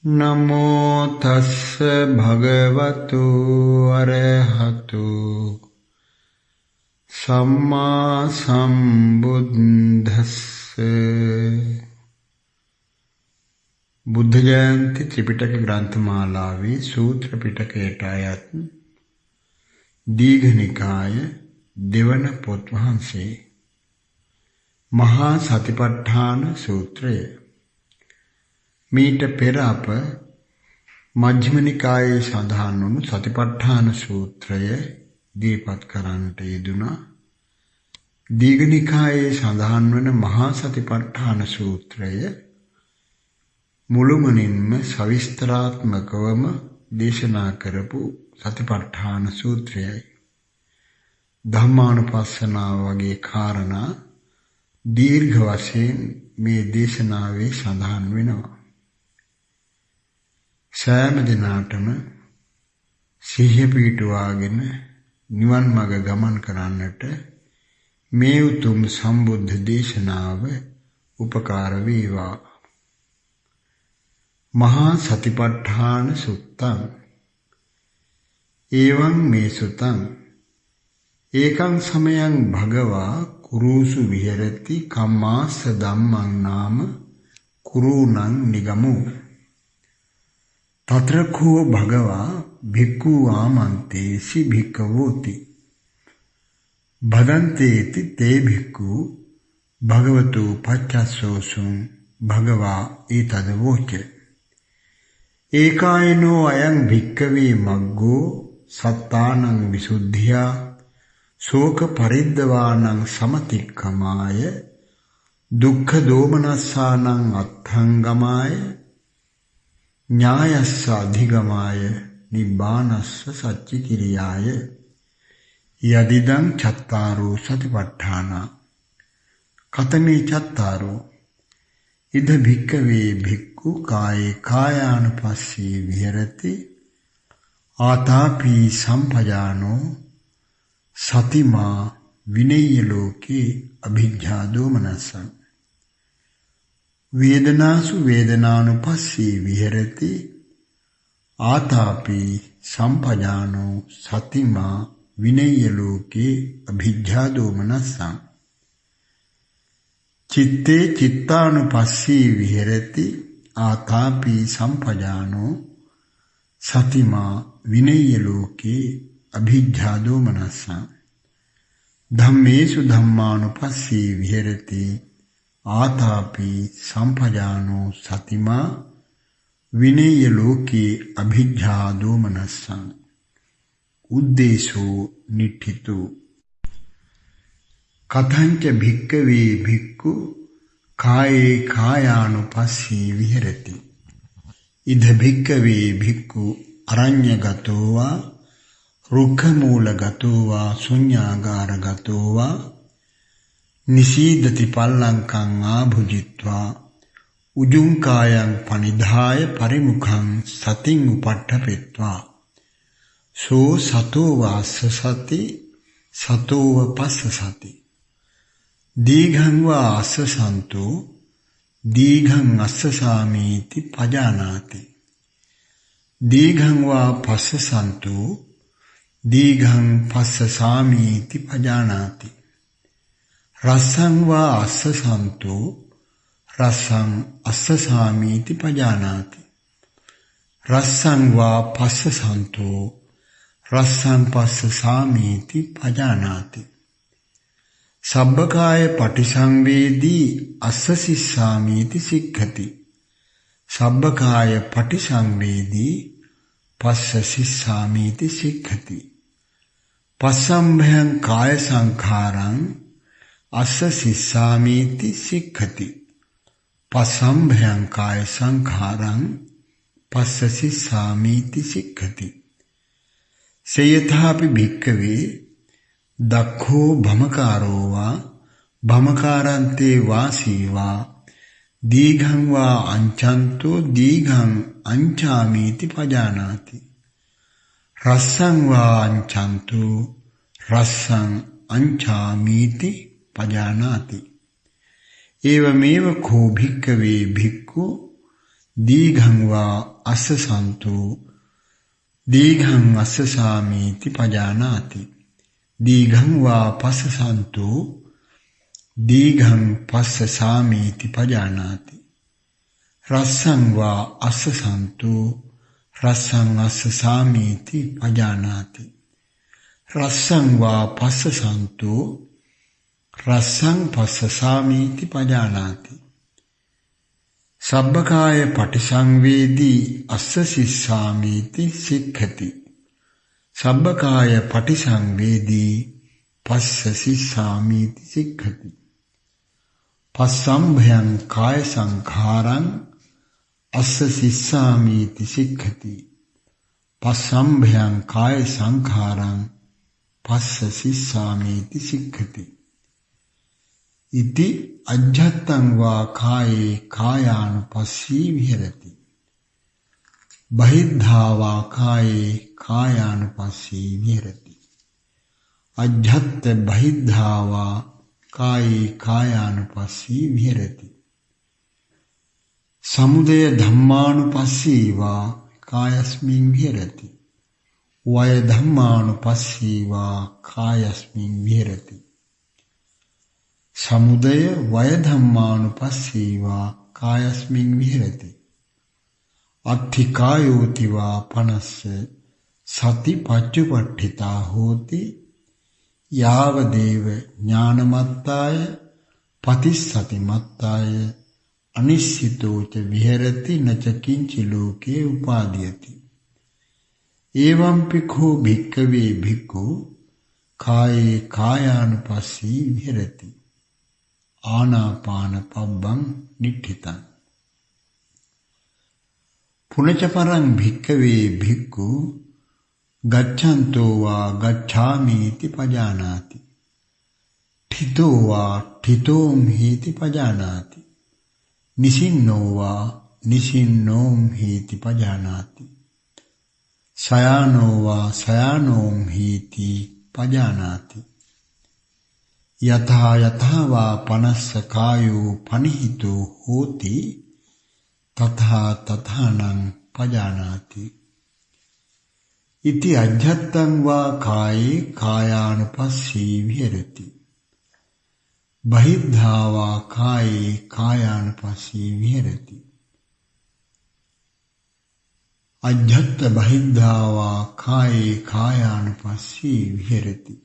නමෝ තස්ස භගවතු අරහතු සම්මා සම්බුද්දස්ස. බුද්ධ ජයන්ති ත්‍රිපිටක ග්‍රන්ථමාලාවේ සූත්‍ර පිටකයට අයත් දීඝනිකාය දෙවන පොත් වහන්සේ මහා සතිපට්ඨාන සූත්‍රය. මීට පෙර අප මජ්ක්‍ධිම නිකායේ සඳහන් වුණු සතිපට්ඨාන සූත්‍රය දීපත් කරන්නට යෙදුණා. දීඝනිකායේ සඳහන් වන මහා සතිපට්ඨාන සූත්‍රය මුළුමනින්ම සවිස්තරාත්මකවම දේශනා කරපු සතිපට්ඨාන සූත්‍රයයි. ධම්මානුපස්සනාව වගේ කාරණා දීර්ඝ වශයෙන් මේ දේශනාවේ සඳහන් වෙනවා. සෑම දිනාටම සිහිය පිහිටුවාගෙන නිවන් මඟ ගමන් කරන්නට මේ උතුම් සම්බුද්ධ දේශනාව උපකාර වේවා. මහා සතිපට්ඨාන සුත්තං එවං මේ සුතං ඒකං සමයං භගවා කුරුසු විහෙරති කම්මාස්ස ධම්මං නාම කුරුණං නිගමෝ තත්‍රකෝ භගවා භික්ඛු ආමන්තේසි භික්ඛවෝති භදන්තේති තේ භික්ඛු භගවතු පච්චස්සෝසුං භගවා ඊතද වෝච ඒකායනෝ අයං භික්ඛවේ මග්ගෝ සත්තානං විසුද්ධියා ශෝක පරිද්දවානං සමතික්කමාය දුක්ඛ දෝමනස්සානං අත්ථංගමාය ඥායස්ස අධිගමාය නිබ්බානස්ස සච්චි කිරියාය යදිදං චත්තාරෝ සතිපට්ඨාන කතමේ චත්තාරෝ ඉද භික්ඛවේ භික්ඛු කායේ කායානුපස්සී විහෙරති ආතාපි සම්පජානෝ සතිමා විනේය ලෝකේ අභිජ්ජා දෝමනස්සං වේදනාසු වේදනානුපස්සී විහෙරති ආතාපි සම්පජානෝ සතිමා විනේය ලෝකේ අභිජ්ජා දෝමනස්සං චිත්තේ චිත්තානුපස්සී විහෙරති ආතාපි සම්පජානෝ සතිමා විනේය ලෝකේ අභිජ්ජා දෝමනස්සං ධම්මේසු ධම්මානුපස්සී විහෙරති ආතාපි සම්පජානෝ සතිමා විනේය ලෝකේ අභිජ්ජා දෝමනස්සං උද්දේශෝ නිට්ඨිතු කතංච භික්ඛවේ භික්ඛු කායේ කායානුපස්සී විහෙරති ඉද භික්ඛවේ භික්ඛු අරඤ්ඤගතෝ වා රුක්ඛමූලගතෝ වා ශුඤ්ඤාගාරගතෝ වා නිසීදති පල්ලංකං ආභුජිත්වා උජුං කායං පනිධාය පරිමුඛං සතින් උපට්ඨපෙත්වා සෝ සතෝ වාස්ස සති සතෝව පස්ස සති දීඝං වා අස්ස සන්තෝ දීඝං අස්ස සාමීති පජානාති දීඝං වා පස්ස සන්තෝ දීඝං පස්ස සාමීති පජානාති රස්සං වා අස්ස සන්තෝ රස්සං අස්ස සාමීති පජානාති රස්සං වා පස්ස සන්තෝ රස්සං පස්ස සාමීති පජානාති සබ්බකාය පටිසංවේදී අස්ස සිස්සාමීති සික්ඛති සබ්බකාය පටිසංවේදී පස්ස සිස්සාමීති සික්ඛති පස්සම්භයං කාය සංඛාරං අස්ස සිස්සාමීති සික්ඛති පස්සම්භයං කාය සංඛාරං පස්ස සිස්සාමීති සික්ඛති සේයථාපි භික්ඛවේ දක්ඛෝ භමකාරෝ වා භමකාරන්තේ වාසීවා දීඝං වා අංචන්තෝ දීඝං අංචාමීති පජානාති රස්සං වා අංචන්තෝ රස්සං අංචාමීති පජානාති ඒවමේව කෝ භික්ඛවේ භික්ඛු දීඝං වා අස්සසන්තු දීඝං අස්සසාමීති පජානාති. දීඝං වා පස්සසන්තු දීඝං පස්සසාමීති පජානාති. රස්සං වා අස්සසන්තු රස්සං අස්සසාමීති පජානාති. රස්සං වා පස්සසන්තු රස්සං පස්සසාමීති පජානාති. සබ්බකාය පටිසංවේදී අස්ස සිස්සාමීති සික්ඛති. සබ්බකාය පටිසංවේදී පස්ස සිස්සාමීති සික්ඛති. පස්සම්භයං කාය සංඛාරං අස්ස සිස්සාමීති සික්ඛති. පස්සම්භයං කාය සංඛාරං පස්ස සිස්සාමීති සික්ඛති. ඉති අජ්ජත්තං වා කායේ කායානුපස්සී විහෙරති. බහිද්ධා වා කායේ කායානුපස්සී විහෙරති. අජ්ජත්ත බහිද්ධා වා කායේ කායානුපස්සී විහෙරති. සමුදය ධම්මානුපස්සී වා කායස්මින් විහෙරති. වය ධම්මානුපස්සී වා කායස්මින් විහෙරති. සමුදය වය ධම්මානුපස්සී වා කායස්මින් විහෙරති. අත්ථි කායෝති වා පනස්ස සති පච්චුපට්ඨිතා හෝති. යාව දේව ඥානමත්තාය පතිස්සතිමත්තාය අනිශ්චිතෝච විහෙරති නච කිංචි ලෝකේ උපාදීයති. එවං පිඛෝ භික්ඛවේ භික්ඛු කායේ කායානුපස්සී විහෙරති. ආනාපාන පබ්බං නිට්ඨිතං. පුනච පරං භික්ඛවේ භික්ඛු ගච්ඡන්තෝ වා ගච්ඡාමීති පජානාති. ඨිතෝ වා ඨිතෝම් හීති පජානාති. නිසින්නෝ වා නිසින්නෝම් හීති පජානාති. සයානෝ වා සයානෝම් හීති පජානාති. යථා යථා වා පනස්ස කායෝ පනිහිතෝ හෝති තථා තථානං පජානාති. ඉති අජ්ජත්තං වා කායේ කායානුපස්සී විහෙරති. බහිද්ධා වා කායේ කායානුපස්සී විහෙරති. අජ්ජත්ත බහිද්ධා වා කායේ කායානුපස්සී විහෙරති.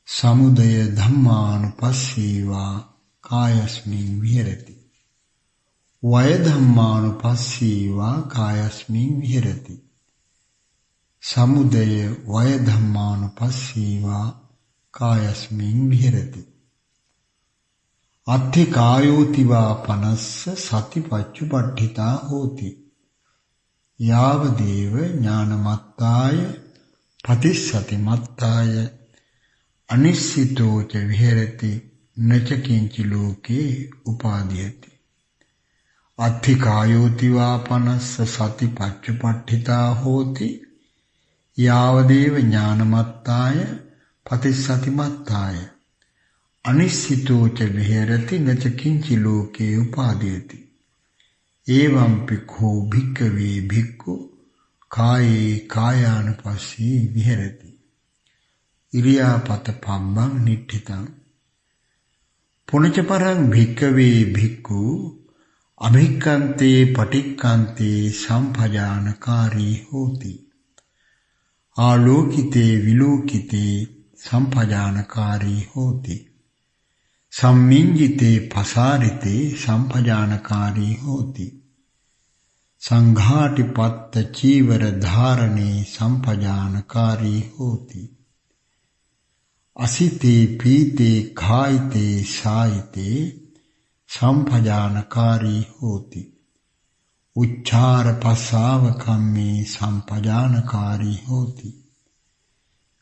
සමුදය ධම්මානුපස්සී වා කායස්මින් විහෙරති. වය ධම්මානුපස්සී වා කායස්මින් විහෙරති. සමුදය වය ධම්මානුපස්සී වා කායස්මින් විහෙරති. අත්ථි කායෝති වා පනස්ස සතිපච්චුපට්ඨිතා හෝති. යාව දේව ඥානමත්තාය පතිස්සතිමත්තාය අනිශ්චිතෝච විහෙරති නච කිංචි ලෝකේ උපාදීයති. අත්ථි කායෝති වා පනස්ස සතිපච්චුපට්ඨිතා හෝති. යාව දේව ඥානමත්තාය පතිස්සතිමත්තාය අනිශ්චිතෝච විහෙරති නච කිංචි ලෝකේ උපාදීයති. එවං පිඛෝ භික්ඛවේ භික්ඛු කායේ කායානුපස්සී විහෙරති. ඉරියාපත පබ්බං නිට්ඨිතං. පුනච පරං භික්ඛවේ භික්ඛු අභික්ඛන්තේ පටික්ඛන්තේ සම්පජානකාරී හෝති. ආලෝකිතේ විලෝකිතේ සම්පජානකාරී හෝති. සම්මිඤ්ජිතේ පසාරිතේ සම්පජානකාරී හෝති. සංඝාටිපත්ත චීවර ධාරණේ සම්පජානකාරී හෝති. අසිතේ පීතේ කායිතේ සායිතේ සම්පජානකාරී හෝති. උච්චාර පස්සාව කම්මේ සම්පජානකාරී හෝති.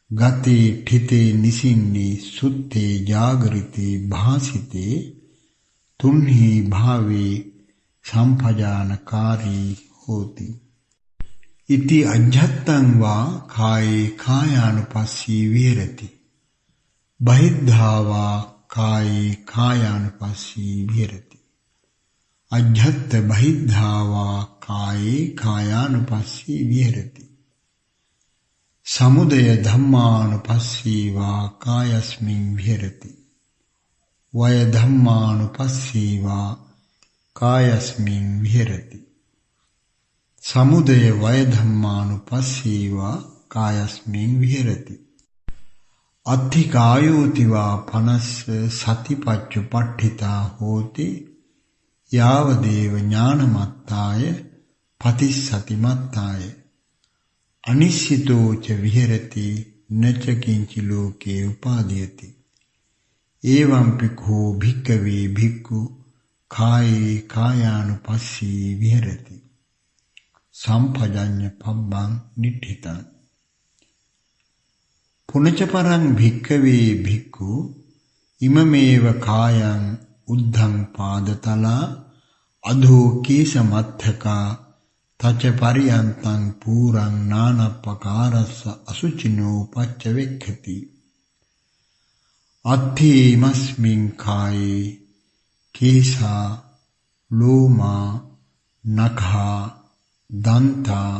ගතේ ඨිතේ නිසින්නේ සුත්තේ ජාගරිතේ භාසිතේ තුන්හි භාවේ සම්පජානකාරී හෝති. ඉති අජ්ජත්තං වා කායේ කායානුපස්සී විහෙරති. බහිද්ධා වා කායේ කායානුපස්සී විහෙරති. අජ්ජත් බහිද්ධාවා කායේ කායානුපස්සී විහෙරති. සමුදය ධම්මානුපස්සීවා කායස්මින් විහෙරති. වය ධම්මානුපස්සීවා කායස්මින් විහෙරති. සමුදය වය ධම්මානුපස්සීවා කායස්මින් විහෙරති. අත්ථි කායෝතිවා පනස්ස සතිපච්චුපට්ඨිතා හෝති යාවදේව ඥානමත්තාය පතිස්සතිමත්තාය අනිශ්චිතෝ ච විහෙරති නච කිංචි ලෝකේ උපාදීයති. එවං පික්ඛෝ භික්ඛවේ භික්ඛු කායේ කායානුපස්සී විහෙරති. සම්පජඤ්ඤ පබ්බං නිට්ඨිතං. පුනච පරං භික්ඛවේ භික්ඛු ඉමමේව කායං උද්ධං පාදතලා අධෝ කීසමත්තකා තච පරියන්තං පූරං නානප්පකාරස්ස අසුචිනෝ පච්චවෙක්ඛති. අත්ථීමස්මින් කායේ කේසා ලෝමා නඛා දන්තා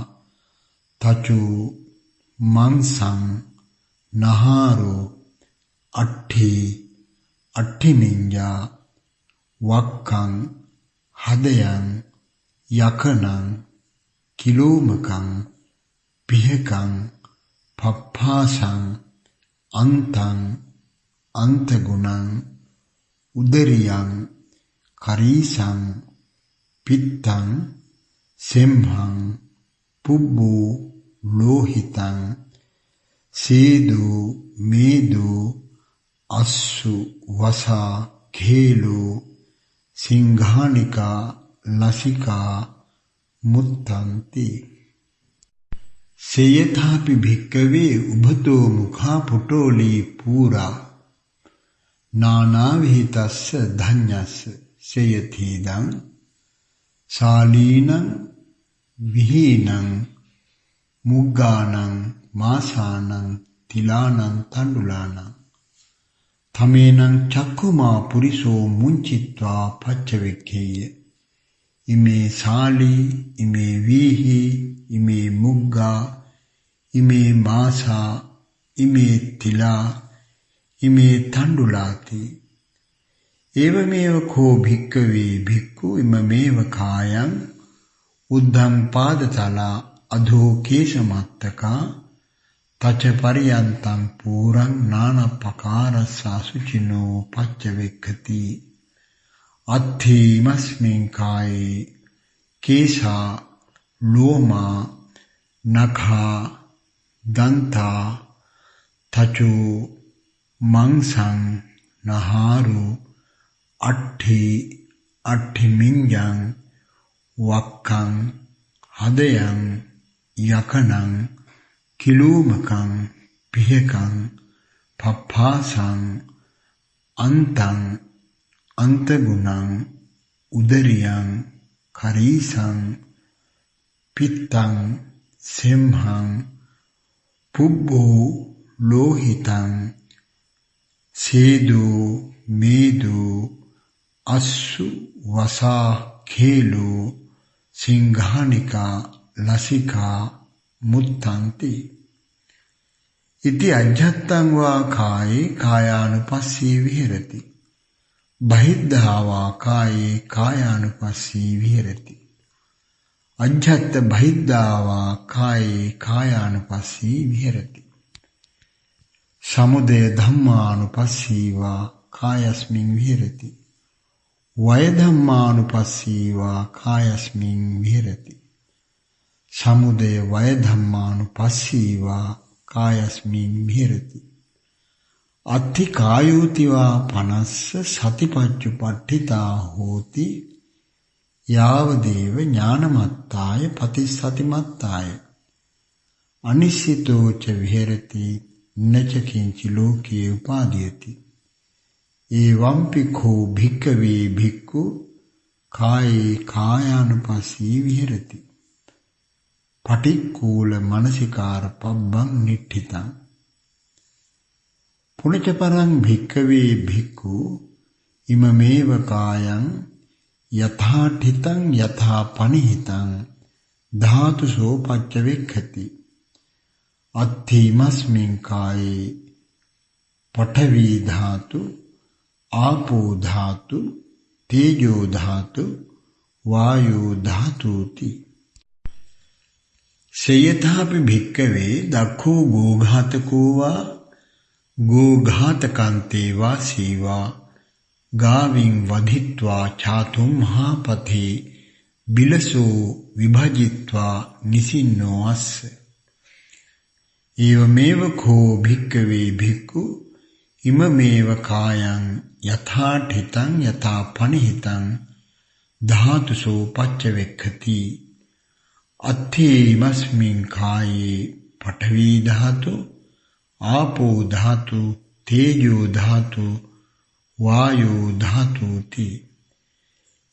තචු මංසං නහාරෝ අට්ඨිනිඤ්ඤා වක්ඛං හදයන් යකනං කිලෝමකං පිහකං පප්පාසං අන්තං අන්තගුණං උදරියං කරීසං පිත්තං සෙම්හං පුබ්බෝ ලෝහිතං සේදෝ මේදෝ අස්සු වසා khēලෝ සිංහානිකා ලසිකා මුත්තන්ති. සේයථාපි භික්කවේ උභතෝ මුඛා පුටෝලී පූරා නානාවිහිතස්ස ධඤ්ඤස්ස සේයථීදං ශාලීනං විහීනං මුග්ගානං මාසානං තිලානං තණ්ඩුලානං තමේනං චක්කුමා පුරිසෝ මුංචිත්වා පච්චවෙක්ඛේය. ඉමේ ශාලී ඉමේ වීහි ඉමේ මුග්ගා ඉමේ මාසා ඉමේ තිලා ඉමේ තණ්ඩුලාති. ඒවමේව කෝ භික්ඛවේ භික්ඛු ඉමමේව කායං උද්ධං පාදතලා අධෝ කේශමත්තකා තච පරියන්තං පූරං නානප්පකාරස්සසුචිනෝ පච්චවෙක්ඛති. අත්ථීමස්මින් කායේ කේසා ලෝමා නඛා දන්තා තචු මංසං නහාරු අට්ඨිමිඤ්ඤං වක්ඛං හදයන් යකනං කිලෝමකං පිහකං පප්පාසං අන්තං අන්තගුණං උදරියං කරීසං පිත්තං සෙම්හං පුබ්බෝ ලෝහිතං සේදෝ මේදෝ අස්සු වසා khēලෝ සිංහානිකා ලසිකා මුත්තන්ති. ඉති අජ්ජත්තං වා කායේ කායානුපස්සී විහෙරති. බහිද්ධාවා කායේ කායානුපස්සී විහෙරති. අජ්ජත් බහිද්ධාවා කායේ කායානුපස්සී විහෙරති. සමුදය ධම්මානුපස්සීවා කායස්මින් විහෙරති. වය ධම්මානුපස්සීවා කායස්මින් විහෙරති. සමුදය වය ධම්මානුපස්සීවා කායස්මින් විහෙරති. අත්ථි කායෝතිවා පනස්ස සතිපච්චුපට්ඨිතා හෝති යාවදේව ඥානමත්තාය පතිස්සතිමත්තාය අනිශ්චිතෝ ච විහෙරති නච කිංචි ලෝකේ උපාදීයති. එවංපි කෝ භික්ඛවේ භික්ඛු කායේ කායානුපස්සී විහෙරති. පටික්කුල මනසිකාර පබ්බං නිට්ඨිතං. පුනච පරං භික්ඛවේ භික්ඛු ඉමමේව කායං යථාඨිතං යථා පනිහිතං ධාතුසෝ පච්චවෙක්ඛති. අත්ථීමස්මින් කායේ පඨවි ධාතු, ආපෝ ධාතු, තේජෝ ධාතු, වායෝ ධාතුති. සේයථාපි භික්ඛවේ දක්ඛෝ ගෝඝාතකෝ වා ගෝඝාතකන්තේ වා සීවා ගාවින් වධිත්වා ඡාතුම් මහපතේ බිලසෝ විභජිත්වා නිසින්නෝ අස්ස. ඒවමේව කෝ භික්ඛවේ භික්ඛු ඉමමේව කායං යථාඨිතං යථා පනිහිතං ධාතුසෝ පච්චවෙක්ඛති. අත්ථීමස්මින් කායේ පඨවි ධාතු, ආපෝ ධාතු, තේජෝ ධාතු, වායෝ ධාතුති.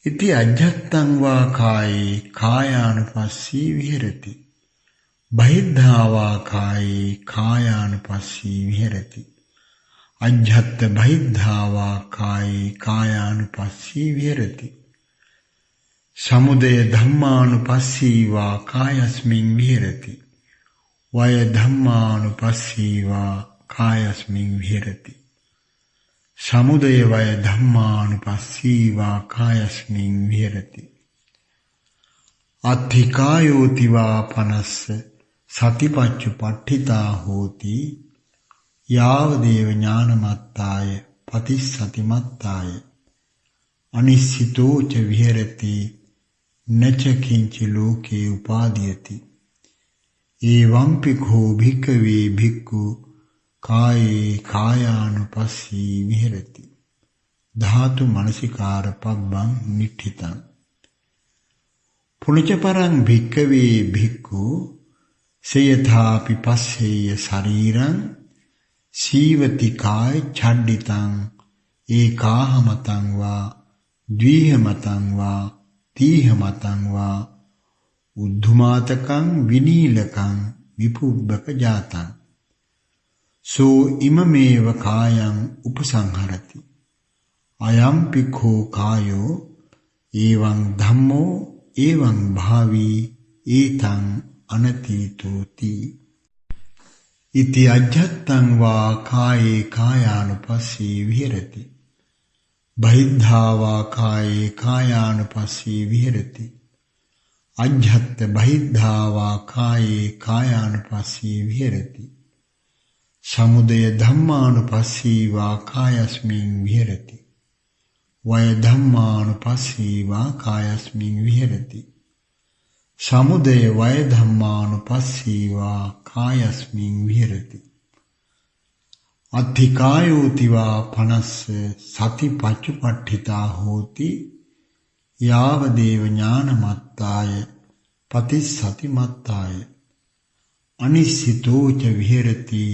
ඉති අජ්ජත්තං වා කායේ කායානුපස්සී විහෙරති. බහිද්ධා වා කායේ කායානුපස්සී විහෙරති. අජ්ජත්ත බහිද්ධා වා කායේ කායානුපස්සී විහෙරති. සමුදය ධම්මානුපස්සී වා කායස්මින් විහෙරති. වය ධම්මානුපස්සී වා කායස්මින් විහෙරති. සමුදය වය ධම්මානුපස්සී වා කායස්මින් විහෙරති. අත්ථිකායෝති වා පනස්ස සතිපච්චුපට්ඨිතා හෝති. යාවදේව ඥානමත්තාය පතිස්සතිමත්තාය අනිස්සිතෝ ච විහෙරති නච කිංචි ලෝකේ උපාදීයති. ඒවම්පි කෝ භික්ඛවේ භික්ඛු කායේ කායානුපස්සී විහෙරති. ධාතු මනසිකාර පබ්බං නිට්ඨිතං. පුනිච පරං භික්ඛවේ භික්ඛු සයථාපි පස්සේය ශරීරං සීවති කාය ඡණ්ඩිතං ඒකාහමතං වා ද්විහමතං වා තීහමතං වා උද්ධමාතකං විනීලකං විපුබ්බක ජාතං. සෝ ඉමමේව කායං උපසංහරති. අයම්පි කෝ කායෝ එවං ධම්මෝ එවං භාවී ඒතං අනතීතෝති. ඉති අජ්ජත්තං වා කායේ කායානුපස්සී විහෙරති. බහිද්ධා වා කායේ කායානුපස්සී විහෙරති. අජ්ජත්ත බහිද්ධා වා කායේ කායානුපස්සී විහෙරති. සමුදය ධම්මානුපස්සී වා කායස්මින් විහෙරති. වය ධම්මානුපස්සී වා කායස්මින් විහෙරති. සමුදය වය ධම්මානුපස්සී වා කායස්මින් විහෙරති. අත්ථිකායෝති වා පනස්ස සතිපච්චුපට්ඨිතා හෝති. යාවදේව ඥානමත්තාය පතිස්සතිමත්තාය අනිස්සිතෝ ච විහෙරති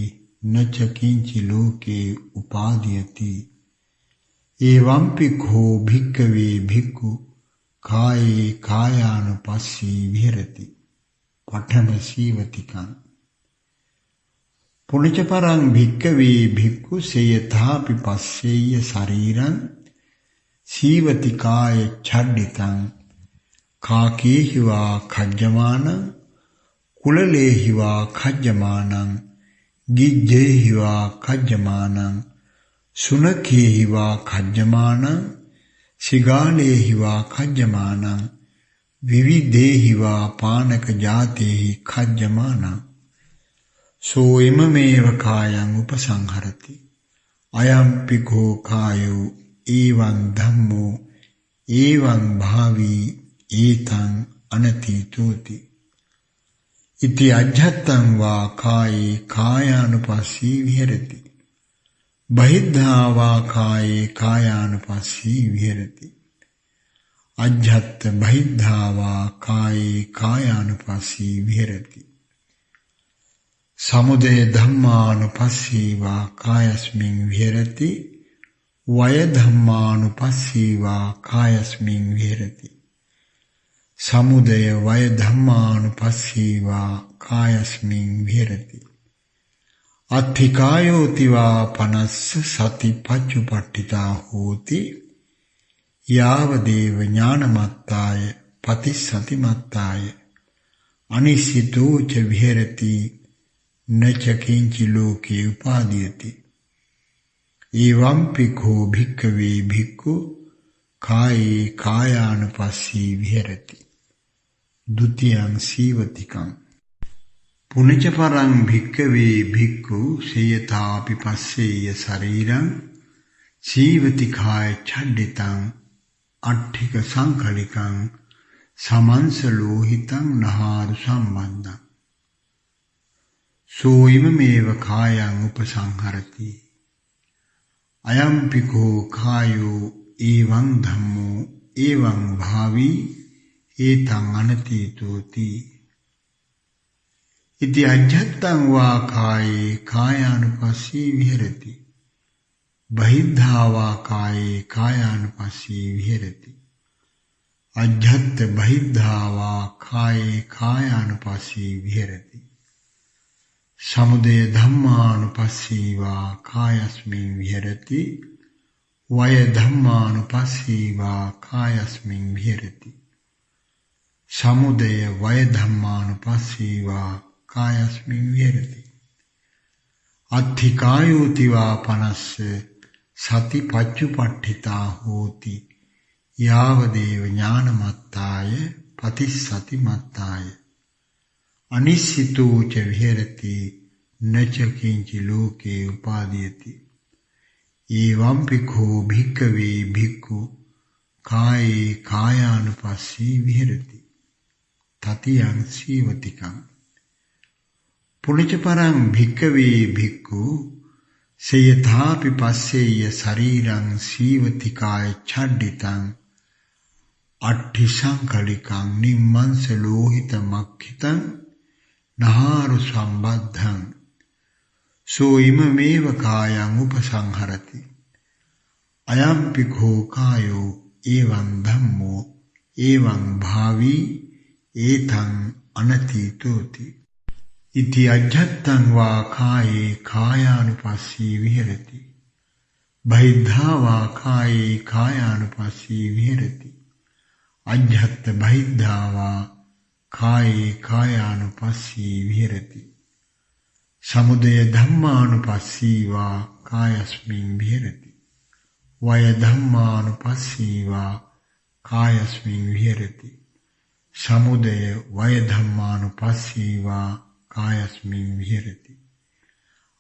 නච කිංචි ලෝකේ උපාදීයති. ඒවම්පි කෝ භික්ඛවේ භික්ඛු කායේ කායානුපස්සී විහෙරති. පඨම සීවතිකං. පුනිච පරං භික්ඛවේ භික්ඛු සේයථාපි පස්සේය ශරීරං සීවති කාය ඡණ්ඩිතං කාකේහි වා khajjamaනං කුලලේහි වා khajjamaනං ගිජ්ජේහි වා khajjamaනං සුනඛේහි වා khajjamaනං සිගාලේහි වා khajjamaනං විවිධේහි වා පානක ජාතේහි khajjamaනං. සෝ ඉමමේව කායං උපසංහරති. අයම්පි කෝ කායෝ එවං ධම්මෝ එවං භාවී ඒතං අනතීතෝති. ඉති අජ්ජත්තං වා කායේ කායානුපස්සී විහෙරති. බහිද්ධා වා කායේ කායානුපස්සී විහෙරති. අජ්ජත්ත බහිද්ධා වා කායේ කායානුපස්සී විහෙරති. සමුදය ධම්මානුපස්සී වා කායස්මින් විහෙරති. වය ධම්මානුපස්සී වා කායස්මින් විහෙරති. සමුදය වය ධම්මානුපස්සී වා කායස්මින් විහෙරති. අත්ථිකායෝති වා පනස්ස සතිපච්චුපට්ඨිතා හෝති. යාවදේව ඥානමත්තාය පතිස්සතිමත්තාය අනිසිතෝ ච විහෙරති නච කිංචි ලෝකේ උපාදීයති එවං පිඛෝ භික්ඛවේ භික්ඛු කායේ කායානුපස්සී විහෙරති ဒုတိယං සීවතිකං පුනච පරං භික්ඛවේ භික්ඛු සේයථාපි පස්සේය ශරීරං සීවති කාය ඡණ්ඩිතං අට්ඨික සංඛලිකං සමංස ලෝහිතං නහාරු සම්බන්ධං සෝයිමමේව කායං උපසංහරති අයං පිඛෝ කායෝ එවං ධම්මෝ එවං භාවී ඒතං අනතීතෝති ඉති අජ්ජත්තං වා කායේ කායානුපස්සී විහෙරති බහිද්ධා වා කායේ කායානුපස්සී විහෙරති අජ්ජත් බහිද්ධා වා කායේ කායානුපස්සී විහෙරති සමුදය ධම්මානුපස්සී වා කායස්මින් විහෙරති වය ධම්මානුපස්සී වා කායස්මින් විහෙරති සමුදය වය ධම්මානුපස්සී වා කායස්මින් විහෙරති අත්ථිකායෝති වා පනස්ස සති පච්චුපට්ඨිතා හෝති යාවදේව ඥානමත්තාය පතිස්සතිමත්තාය අනිසිතෝ ච විහෙරති නච කිංචි ලෝකේ උපාදීයති එවං පිඛෝ භික්ඛවේ භික්ඛු කායේ කායානුපස්සී විහෙරති තතියං සීවතිකං පුනච පරං භික්ඛවේ භික්ඛු සේයථාපි පස්සේය ශරීරං සීවති කාය ඡණ්ඩිතං අට්ඨි සංකලිකං නිම්මංස ලෝහිත මක්ඛිතං නහාරු සම්බද්ධං සෝයිමමේව කායං උපසංහරති අයං පිඛෝ කායෝ එවං ධම්මෝ එවං භාවී ඒතං අනතීතෝති ඉති අජ්ජත්තං වා කායේ කායානුපස්සී විහෙරති බහිද්ධා වා කායේ කායානුපස්සී විහෙරති අජ්ජත් බහිද්ධා වා කායේ කායානුපස්සී විහෙරති සමුදය ධම්මානුපස්සී වා කායස්මින් විහෙරති වය ධම්මානුපස්සී වා කායස්මින් විහෙරති සමුදය වය ධම්මානුපස්සී වා කායස්මින් විහෙරති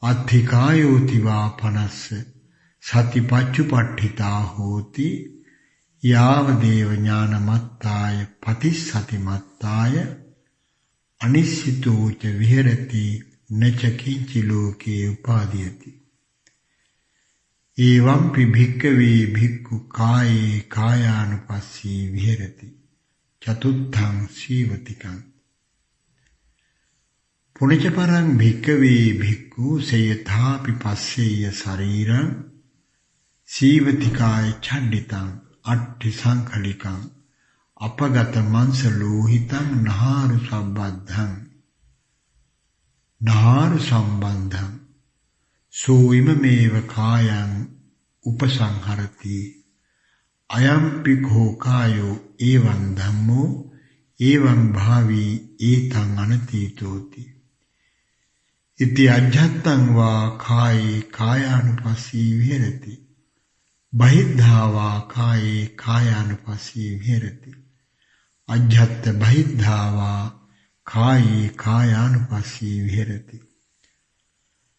අත්ථිකායෝති වා පනස්ස සතිපච්චුපට්ඨිතා හෝති යාවදේව ඥානමත්තාය පතිස්සතිමත්තාය අනිසිතෝ ච විහෙරති නච කිංචි ලෝකේ උපාදීයති එවංපි භික්ඛවේ භික්ඛු කායේ කායානුපස්සී විහෙරති චතුත්ථං සීවතිකං පුනච පරං භික්ඛවේ භික්ඛු සේයථාපි පස්සේය ශරීරං සීවති කාය ඡණ්ඩිතං අට්ඨි සංඛලිකං අපගත මංස ලෝහිතං නහාරු සම්බද්ධං නහාරු සම්බන්ධං සෝයිමමේව කායං උපසංහරති අයං පිඛෝ කායෝ එවං ධම්මෝ එවං භාවී ඒතං අනතීතෝති ඉති අජ්ජත්තං වා කායේ කායානුපස්සී විහෙරති බහිද්ධා වා කායේ කායානුපස්සී විහෙරති අජ්ජත් බහිද්ධා වා කායේ කායානුපස්සී විහෙරති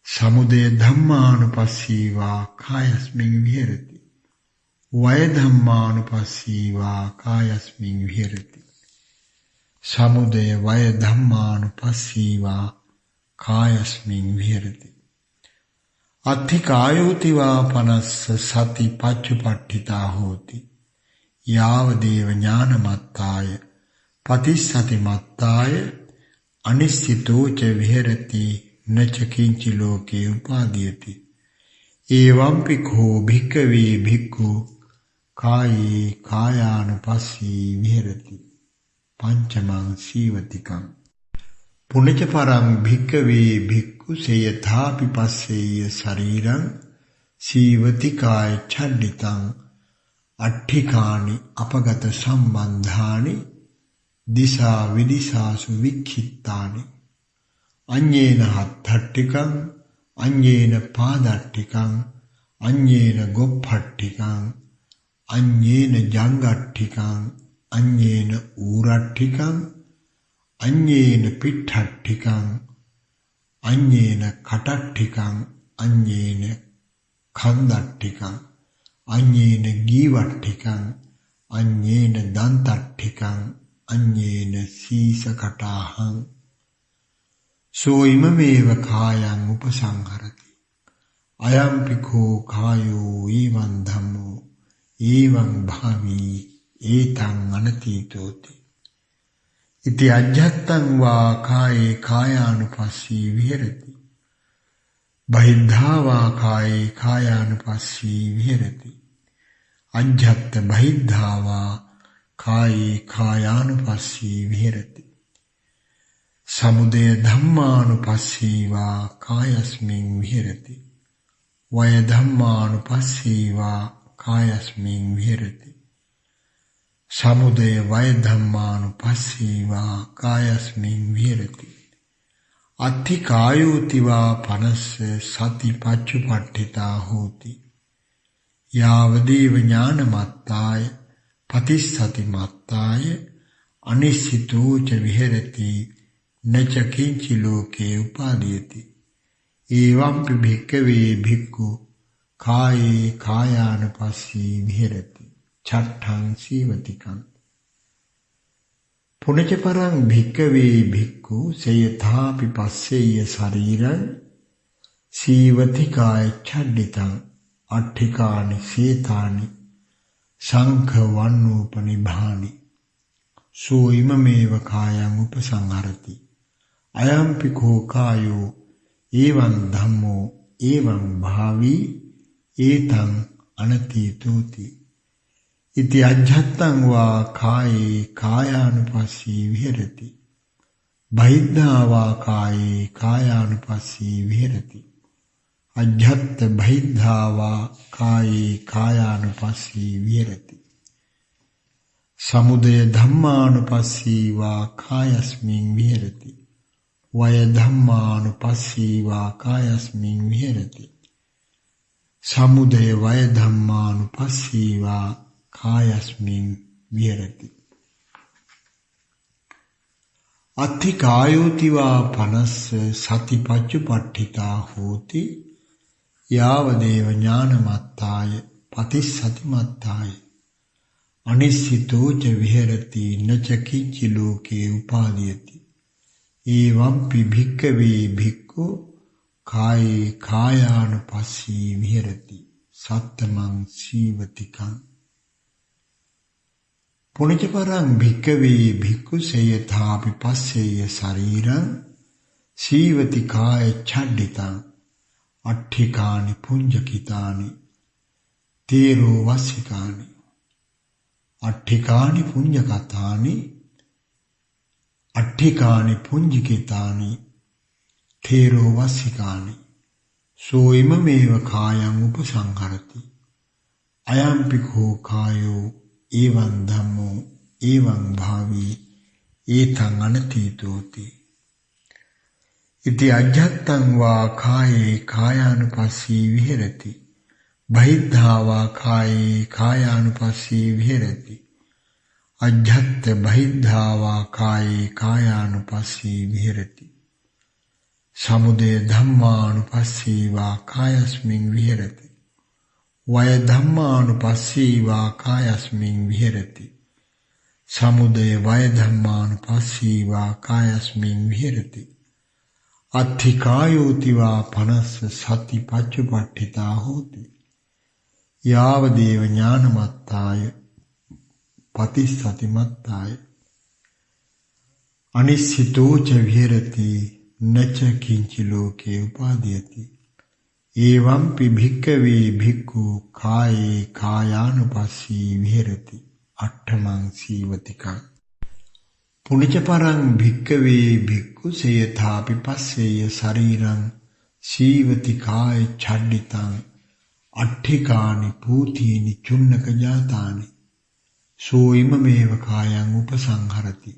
සමුදය ධම්මානුපස්සී වා කායස්මින් විහෙරති වය ධම්මානුපස්සී වා කායස්මින් විහෙරති සමුදය වය ධම්මානුපස්සී වා කායස්මින් විහෙරති අත්ථිකායෝති වා පනස්ස සති පච්චුපට්ඨිතා හෝති යාවදේව ඥානමත්තාය පතිස්සතිමත්තාය අනිශ්චිතෝ ච විහෙරති නච කිංචි ලෝකේ උපාදීයති එවං පිඛෝ භික්ඛවේ භික්ඛු කායේ කායානුපස්සී විහෙරති පංචමං සීවතිකං පුනච පරං භික්ඛවේ භික්ඛු සේයථාපි පස්සේය ශරීරං සීවති කාය ඡණ්ඩිතං අට්ඨිකානි අපගත සම්බන්ධානි දිසා විදිසාසු වික්ඛිත්තානි අඤ්ඤේන හත්ථට්ඨිකං අඤ්ඤේන පාදට්ඨිකං අඤ්ඤේන ගොප්පට්ඨිකං අඤ්ඤේන ජංගට්ඨිකං අඤ්ඤේන ඌරට්ඨිකං අඤ්ඤේන පිට්ඨට්ඨිකං අඤ්ඤේන කටට්ඨිකං අඤ්ඤේන කන්දට්ඨිකං අඤ්ඤේන ගීවට්ඨිකං අඤ්ඤේන දන්තට්ඨිකං අඤ්ඤේන සීසකටාහං සෝ ඉමමේව කායං උපසංහරති අයම්පිකෝ කායෝ ඊවං ධම්මෝ ඊවං භාවී ඒතං අනතීතෝති ඉති අජ්ජත්තං වා කායේ කායානුපස්සී විහෙරති බහිද්ධා වා කායේ කායානුපස්සී විහෙරති අජ්ජත්ත බහිද්ධා වා කායේ කායානුපස්සී විහෙරති සමුදය ධම්මානුපස්සී වා කායස්මින් විහෙරති වය ධම්මානුපස්සී වා කායස්මින් විහෙරති සමුදය වය ධම්මානුපස්සී වා කායස්මින් විහෙරති අත්ථි කායෝති වා පනස්ස සති පච්චුපට්ඨිතා හෝති යාවදේව ඥානමත්තාය පතිස්සති මත්තාය අනිශ්චිතෝ ච විහෙරති නච කිංචි ලෝකේ උපාදීයති ඒවම්පි භික්ඛවේ භික්ඛු කායේ කායානුපස්සී විහෙරති චට්ඨං සීවතිකං පුනච පරං භික්ඛවේ භික්ඛු සයථාපි පස්සෙය්‍ය ශරීරං සීවති කාය ඡඩ්ඩිතං අට්ඨිකානි සීතානි සංඛ වන්නෝපනිභානි සෝ ඉමමේව කායං උපසංහරති අයම්පි කෝ කායෝ ඒවං ධම්මෝ ඒවං භාවී ඒතං අනතීතෝති ඉති අජ්ජත්තං වා කායේ කායානුපස්සී විහෙරති බහිද්ධා වා කායේ කායානුපස්සී විහෙරති අජ්ජත්ත බහිද්ධා වා කායේ කායානුපස්සී විහෙරති සමුදය ධම්මානුපස්සී වා කායස්මින් විහෙරති වය ධම්මානුපස්සී වා කායස්මින් විහෙරති සමුදය වය ධම්මානුපස්සී වා කායස්මින් විහෙරති අත්ථි කායෝති වා පනස්ස සති පච්චුපට්ඨිතා හෝති යාවදේව ඥානමත්තාය පතිස්සති මත්තාය අනිශ්චිතෝ ච විහෙරති නච කිංචි ලෝකේ උපාදීයති ඒවම්පි භික්ඛවේ භික්ඛු කායේ කායානුපස්සී විහෙරති සත්තමං සීවතිකං පුනච පරං භික්ඛවේ භික්ඛු සයථාපි පස්සෙය්‍ය ශරීරං සීවති කාය ඡඩ්ඩිතං අට්ඨිකානි පුඤ්ජකිතානි තේරෝ වස්සිකානි අට්ඨිකානි පුඤ්ජකතානි අට්ඨිකානි පුඤ්ජිකිතානි තේරෝ වස්සිකානි සෝ ඉමමේව කායං උපසංහරති අයම්පි කෝ කායෝ ඒවං ධම්මෝ ඒවං භාවී ඒතං අනතීතෝති ඉති අජ්ජත්තං වා කායේ කායානුපස්සී විහෙරති බහිද්ධා වා කායේ කායානුපස්සී විහෙරති අජ්ජත්ත බහිද්ධා වා කායේ කායානුපස්සී විහෙරති සමුදය ධම්මානුපස්සී වා කායස්මින් විහෙරති වය ධම්මානුපස්සී වා කායස්මින් විහෙරති සමුදය වය ධම්මානුපස්සී වා කායස්මින් විහෙරති අත්ථි කායෝති වා පනස්ස සති පච්චුපට්ඨිතා හෝති යාවදේව ඥානමත්තාය පතිස්සති මත්තාය අනිශ්චිතෝ ච විහෙරති නච කිංචි ලෝකේ උපාදීයති ඒවම්පි භික්ඛවේ භික්ඛු කායේ කායානුපස්සී විහෙරති අට්ඨමං සීවතිකං පුනිච පරං භික්ඛවේ භික්ඛු සයථාපි පස්සෙය්‍ය ශරීරං සීවති කාය ඡඩ්ඩිතං අට්ඨිකානි පූතීනි චුන්නක ජාතානි සෝ ඉමමේව කායං උපසංහරති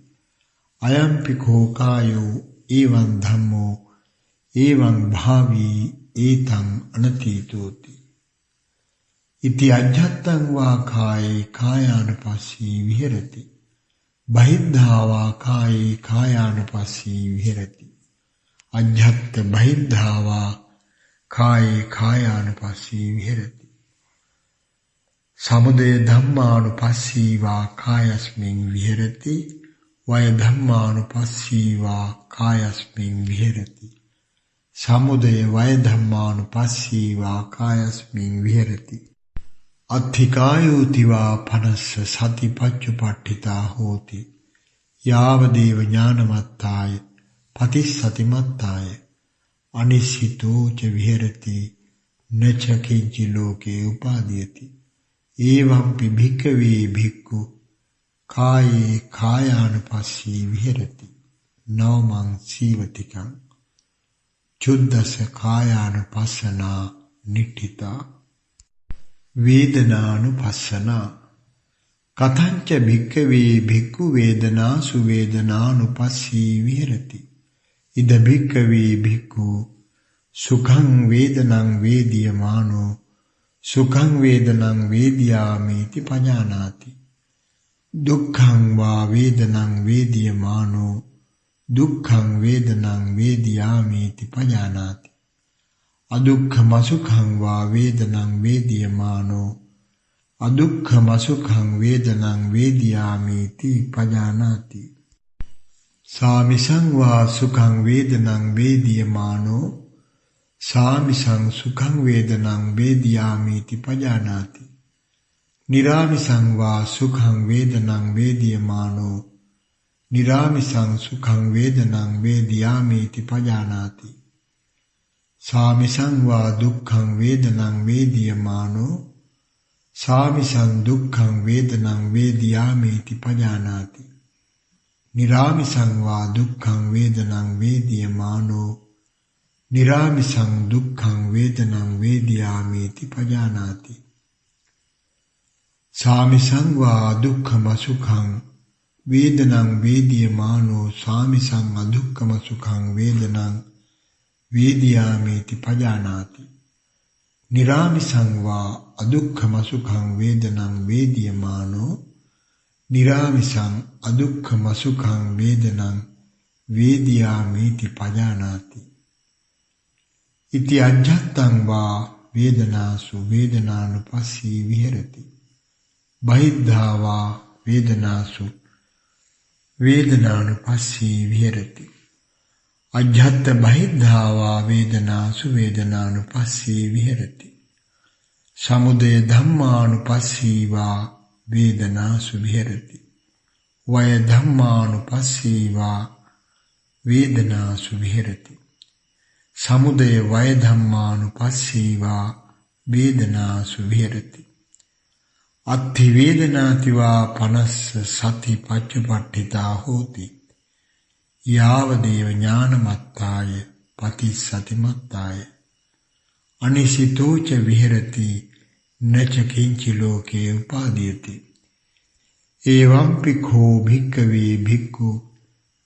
අයම්පි කෝ කායෝ එවං ධම්මෝ එවං භාවී ඒතං අනතීතෝති ඉති අජ්ජත්තං වා කායේ කායානුපස්සී විහෙරති බහිද්ධා වා කායේ කායානුපස්සී විහෙරති අජ්ජත්ත බහිද්ධා වා කායේ කායානුපස්සී විහෙරති සමුදය ධම්මානුපස්සී වා කායස්මින් විහෙරති වය ධම්මානුපස්සී වා කායස්මින් විහෙරති සමුදය වය ධම්මානුපස්සී වා කායස්මින් විහෙරති අත්ථිකායෝති වා පනස්ස සතිපච්චුපට්ඨිතා හෝති යාවදේව ඥානමත්තාය පතිස්සතිමත්තාය අනිසිතෝ ච විහෙරති නච කිංචි ලෝකේ උපාදීයති එවංපි භික්ඛවේ භික්ඛු කායේ කායානුපස්සී විහෙරති නවමං සීවතිකං චුද්දස කායානුපස්සනා නිට්ඨිතා වේදනානුපස්සනා කතංච භික්ඛවේ භික්ඛු වේදනාසු වේදනානුපස්සී විහෙරති ඉද භික්ඛවේ භික්ඛු සුඛං වේදනං වේදියමානෝ සුඛං වේදනං වේදියාමේති පජානාති දුක්ඛං වා වේදනං වේදියමානෝ දුක්ඛං වේදනං වේදියාමේති පජානාති අදුක්ඛම සුඛං වා වේදනං වේදියමානෝ අදුක්ඛම සුඛං වේදනං වේදියාමේති පජානාති සාමිසං වා සුඛං වේදනං වේදියමානෝ සාමිසං සුඛං වේදනං වේදියාමේති පජානාති නිරාමිසං වා සුඛං වේදනං වේදියමානෝ නිරාමිසං සුඛං වේදනං වේදියාමේති පජානාති සාමිසං වා දුක්ඛං වේදනං වේදියමානෝ සාමිසං දුක්ඛං වේදනං වේදියාමේති පජානාති නිරාමිසං වා දුක්ඛං වේදනං වේදියමානෝ නිරාමිසං දුක්ඛං වේදනං වේදියාමේති පජානාති සාමිසං වා දුක්ඛම සුඛං වේදනං වේදියමානෝ සාමිසං අදුක්ඛම සුඛං වේදනං වේදියාමේති පජානාති නිරාමිසං වා අදුක්ඛම සුඛං වේදනං වේදියමානෝ නිරාමිසං අදුක්ඛම සුඛං වේදනං වේදියාමේති පජානාති ඉති අජ්ජත්තං වා වේදනාසු වේදනානුපස්සී විහෙරති බහිද්ධා වා වේදනාසු වේදනානුපස්සී විහෙරති අජ්ජත්ත බහිද්ධා වා වේදනාසු වේදනානුපස්සී විහෙරති සමුදය ධම්මානුපස්සී වා වේදනාසු විහෙරති වය ධම්මානුපස්සී වා වේදනාසු විහෙරති සමුදය වය ධම්මානුපස්සී වා වේදනාසු විහෙරති අත්ථි වේදනාති වා පනස්ස සති පච්චපට්ඨිතා හෝති යාවදේව ඥානමත්තාය පතිස්සතිමත්තාය අනිසිතෝ ච විහෙරති නච කිංචි ලෝකේ උපාදීයති එවංපි කෝ භික්ඛවේ භික්ඛු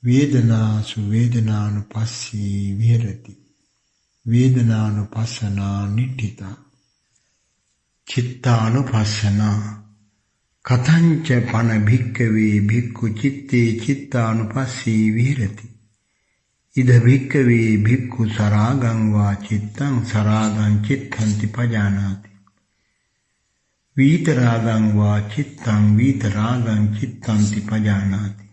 වේදනාසු වේදනානුපස්සී විහෙරති වේදනානුපස්සනා නිට්ඨිතා චිත්තානුපස්සනා කතංච පන භික්ඛවේ භික්ඛු චිත්තේ චිත්තානුපස්සී විහෙරති ඉද භික්ඛවේ භික්ඛු සරාගං වා චිත්තං සරාගං චිත්තන්ති පජානාති වීතරාගං වා චිත්තං වීතරාගං චිත්තන්ති පජානාති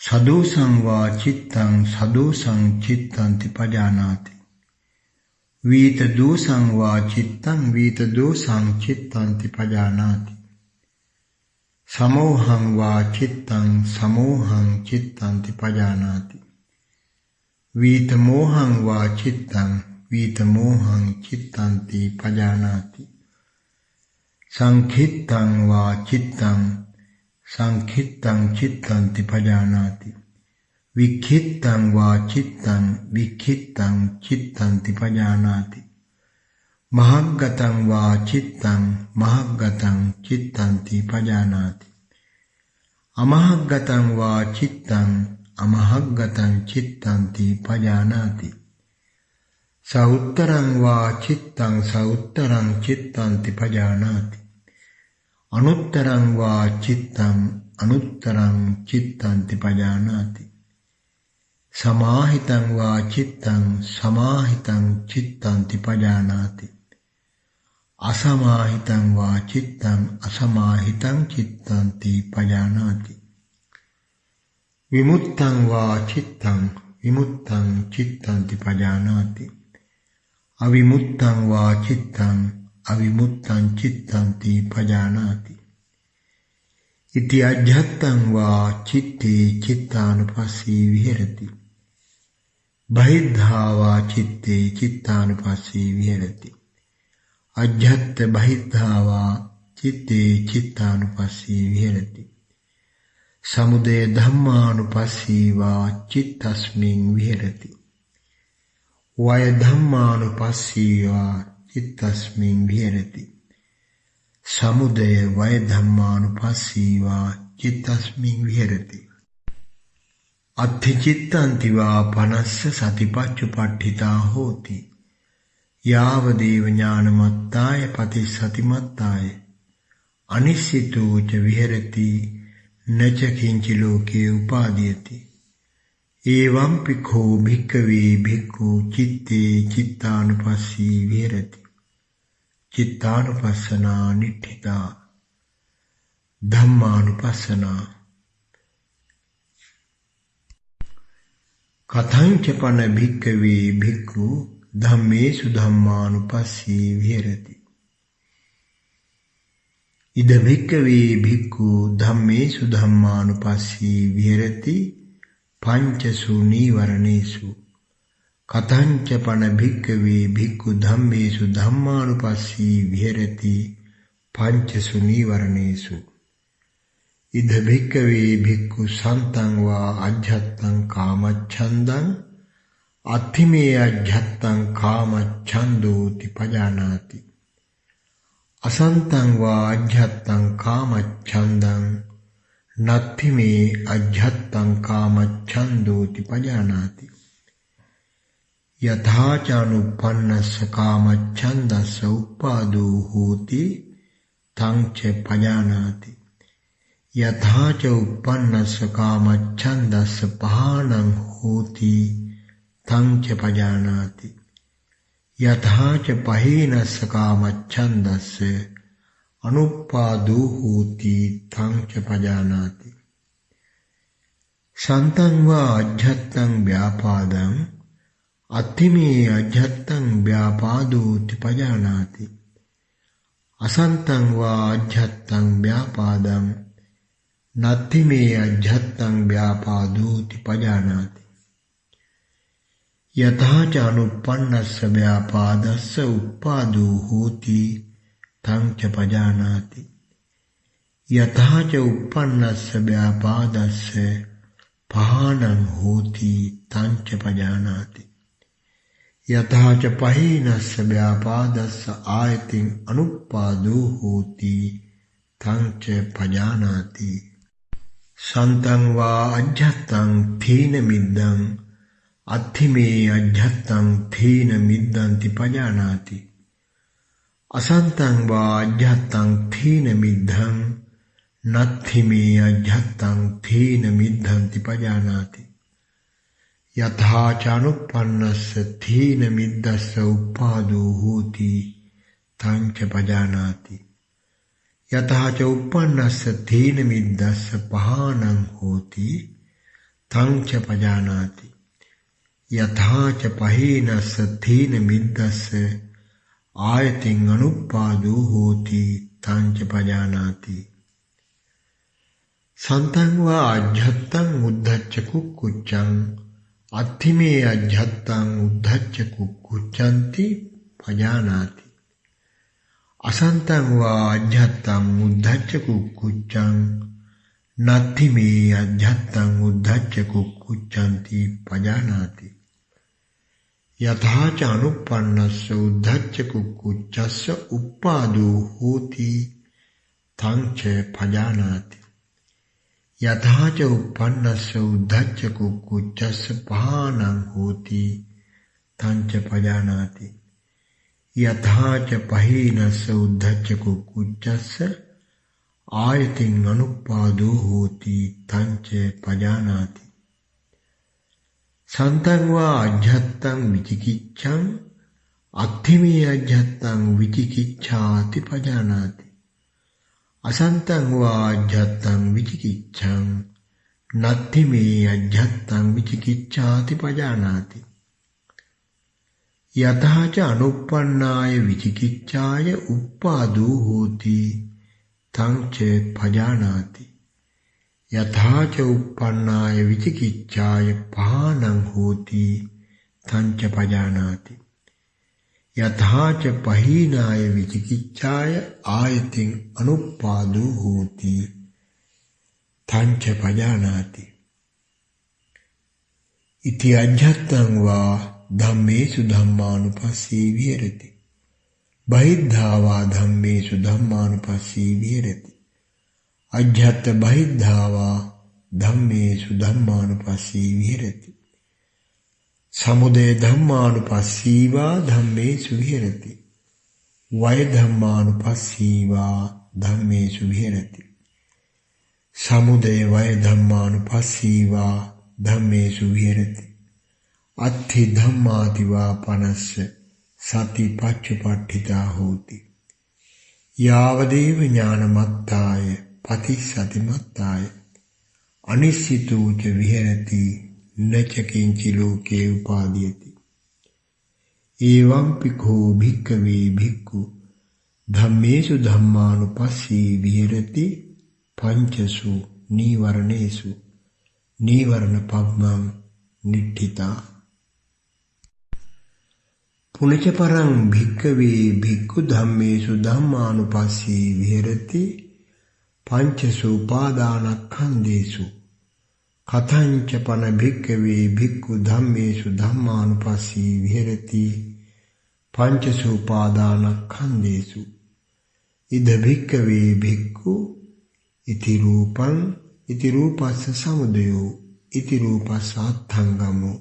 සදෝසං වා චිත්තං සදෝසං චිත්තන්ති පජානාති වීත දෝසං වා චිත්තං වීත දෝසං චිත්තන්ති පජානාති සමෝහං වා චිත්තං සමෝහං චිත්තන්ති පජානාති වීත මෝහං වා චිත්තං වීත මෝහං චිත්තන්ති පජානාති සංඛිත්තං වා චිත්තං සංඛිත්තං චිත්තන්ති පජානාති වික්ඛිත්තං වා චිත්තං වික්ඛිත්තං චිත්තන්ති පජානාති महग्गतं वा चित्तं महग्गतं चित्तन्ति पजानाति अमहग्गतं वा चित्तं अमहग्गतं चित्तन्ति पजानाति स उत्तरं वा चित्तं स उत्तरं चित्तन्ति पजानाति अनुत्तरं वा चित्तं अनुत्तरं चित्तन्ति पजानाति समाहितं वा चित्तं समाहितं चित्तन्ति पजानाति असमाहितं वा चित्तं असमाहितं चित्तन्ति पजानाति विमुक्तं वा चित्तं विमुक्तं चित्तन्ति पजानाति अविमुक्तं वा चित्तं अविमुक्तं चित्तन्ति पजानाति इति अध्यत्तं वा चित्ते चित्तानुपस्सी विहरति बहिद्धा वा चित्ते चित्तानुपस्सी विहरति अध्यत्त बहिद्धा वा चित्ते चित्तानुपस्सी विहरति समुदय धम्मानुपस्सी वा चित्तस्मिन् विहरति वय धम्मानुपस्सी वा चित्तस्मिन् विहरति समुदय वय धम्मानुपस्सी वा चित्तस्मिन् विहरति अत्थिचित्तन्ति वा पनस्य सतिपच्चुपट्ठिता होति यावदेव ज्ञानमत्ताय पतिसतिमत्ताय अनिश्चितो च विहरति न च किंचि लोके उपादीयते एवं पिखो भिक्खवे भिक्खु चित्ते चित्तानुपस्सी विहरति चित्तानुपස්සना निठिता धम्मानुपස්සना कथंच पन भिक्खवे भिक्खु धम्मेषु धम्मानुपस्सी विहरति इद भिक्खवे भिक्खु धम्मेषु धम्मानुपस्सी विहरति पंचसु नीवरणेषु कथंच पन भिक्खवे भिक्खु धम्मेषु धम्मानुपस्सी विहरति पंचसु नीवरणेषु इद भिक्खवे भिक्खु सन्तं वा अध्यत्तं कामच्छन्दं अत्थिमे अध्यत्तं कामच्छन्दोति पजानाति असन्तं वा अध्यत्तं कामच्छन्दं नत्थिमे अध्यत्तं कामच्छन्दोति पजानाति यथा च अनुपन्नस्य कामच्छन्दस्य उपादो होति तं च पजानाति यथा च उपन्नस्य कामच्छन्दस्य पहानं होति तं च पजानाति यथा च पहीनस्य कामच्छन्दस्य अनुपादो होति तं च पजानाति सन्तं वा अध्यत्तं व्यापादं अत्थिमे अध्यत्तं व्यापादोति पजानाति असन्तं वा अध्यत्तं व्यापादं नत्थिमे अध्यत्तं व्यापादोति पजानाति यथा च अनुपन्नस्य व्यापादस्य उपादो होति तं च पजानाति यथा च उपन्नस्य व्यापादस्य पहानं होति तं च पजानाति यथा च पहीनस्य व्यापादस्य आयतिं अनुपादो होति तं च पजानाति सन्तं वा अध्यत्तं थीनमिद्धं अत्थिमे अध्यत्तं थीनमिद्धन्ति पजानाति असन्तं वा अध्यत्तं थीनमिद्धं नत्थिमे अध्यत्तं थीनमिद्धन्ति पजानाति यथा चानुपन्नस्य थीनमिद्धस्य उपादो होति तं च पजानाति यथा च उपन्नस्य थीनमिद्धस्य पहानं होति तं च पजानाति यथा च पहीनस्य थीनमिद्धस्य आयतिं अनुपादो होति तं च पजानाति सन्तं वा अध्यत्तं उद्धच्य कुक्कुच्चं अत्थिमे अध्यत्तं उद्धच्य कुक्कुच्चन्ति पजानाति असन्तं वा अध्यत्तं उद्धच्य कुक्कुच्चं नत्थिमे अध्यत्तं उद्धच्य कुक्कुच्चन्ति पजानाति යථාච අනුප්පන්නස්ස උද්ධච්ච කුක්කුච්චස්ස උප්පාදෝ හෝති තං ච පජානාති. යථාච උප්පන්නස්ස උද්ධච්ච කුක්කුච්චස්ස පහානං හෝති තං ච පජානාති. යථාච පහීනස්ස උද්ධච්ච කුක්කුච්චස්ස ආයතින් අනුප්පාදෝ හෝති තං ච පජානාති. සන්තං වා අජ්ජත්තං විචිකිච්ඡං අත්ථිමේ අජ්ජත්තං විචිකිච්ඡාති පජානාති. අසන්තං වා අජ්ජත්තං විචිකිච්ඡං නත්ථිමේ අජ්ජත්තං විචිකිච්ඡාති පජානාති. යතහච අනුප්පන්නාය විචිකිච්ඡාය උප්පාදෝ හෝති තං ච පජානාති. යථාච උප්පන්නාය විචිකිච්ඡාය පහානං හෝති තං ච පජානාති. යථාච පහීනාය විචිකිච්ඡාය ආයතින් අනුප්පාදෝ හෝති තං ච පජානාති. ඉති අජ්ජත්තං වා ධම්මේසු ධම්මානුපස්සී විහෙරති. බහිද්ධා වා ධම්මේසු ධම්මානුපස්සී විහෙරති. අජ්ජත් බහිද්ධා වා ධම්මේසු ධම්මානුපස්සී විහෙරති. සමුදය ධම්මානුපස්සී වා ධම්මේසු විහෙරති. වය ධම්මානුපස්සී වා ධම්මේසු විහෙරති. සමුදය වය ධම්මානුපස්සී වා ධම්මේසු විහෙරති. අත්ථි ධම්මාති වා පනස්ස සති පච්චුපට්ඨිතා හෝති. යාවදේව ඥානමත්තාය පතිසතිමත්තාය අනිශ්චිතෝච විහෙරති නච කිංචි ලෝකේ උපාදීයති. එවං පිඛෝ භික්ඛවේ භික්ඛු ධම්මේසු ධම්මානුපස්සී විහෙරති පංචසු නීවරණේසු නීවරණ පබ්බං නිට්ඨිතා. පුනච පරං භික්ඛවේ භික්ඛු ධම්මේසු ධම්මානුපස්සී විහෙරති පංචසු උපාදානස්කන්ධේසු කතංච පන භික්ඛවේ භික්ඛු ධම්මේසු ධම්මානුපස්සී විහෙරති පංචසු උපාදානස්කන්ධේසු ඉද භික්ඛවේ භික්ඛු ඉති රූපං ඉති රූපස්ස සමුදයෝ ඉති රූපස්ස අත්ථංගමෝ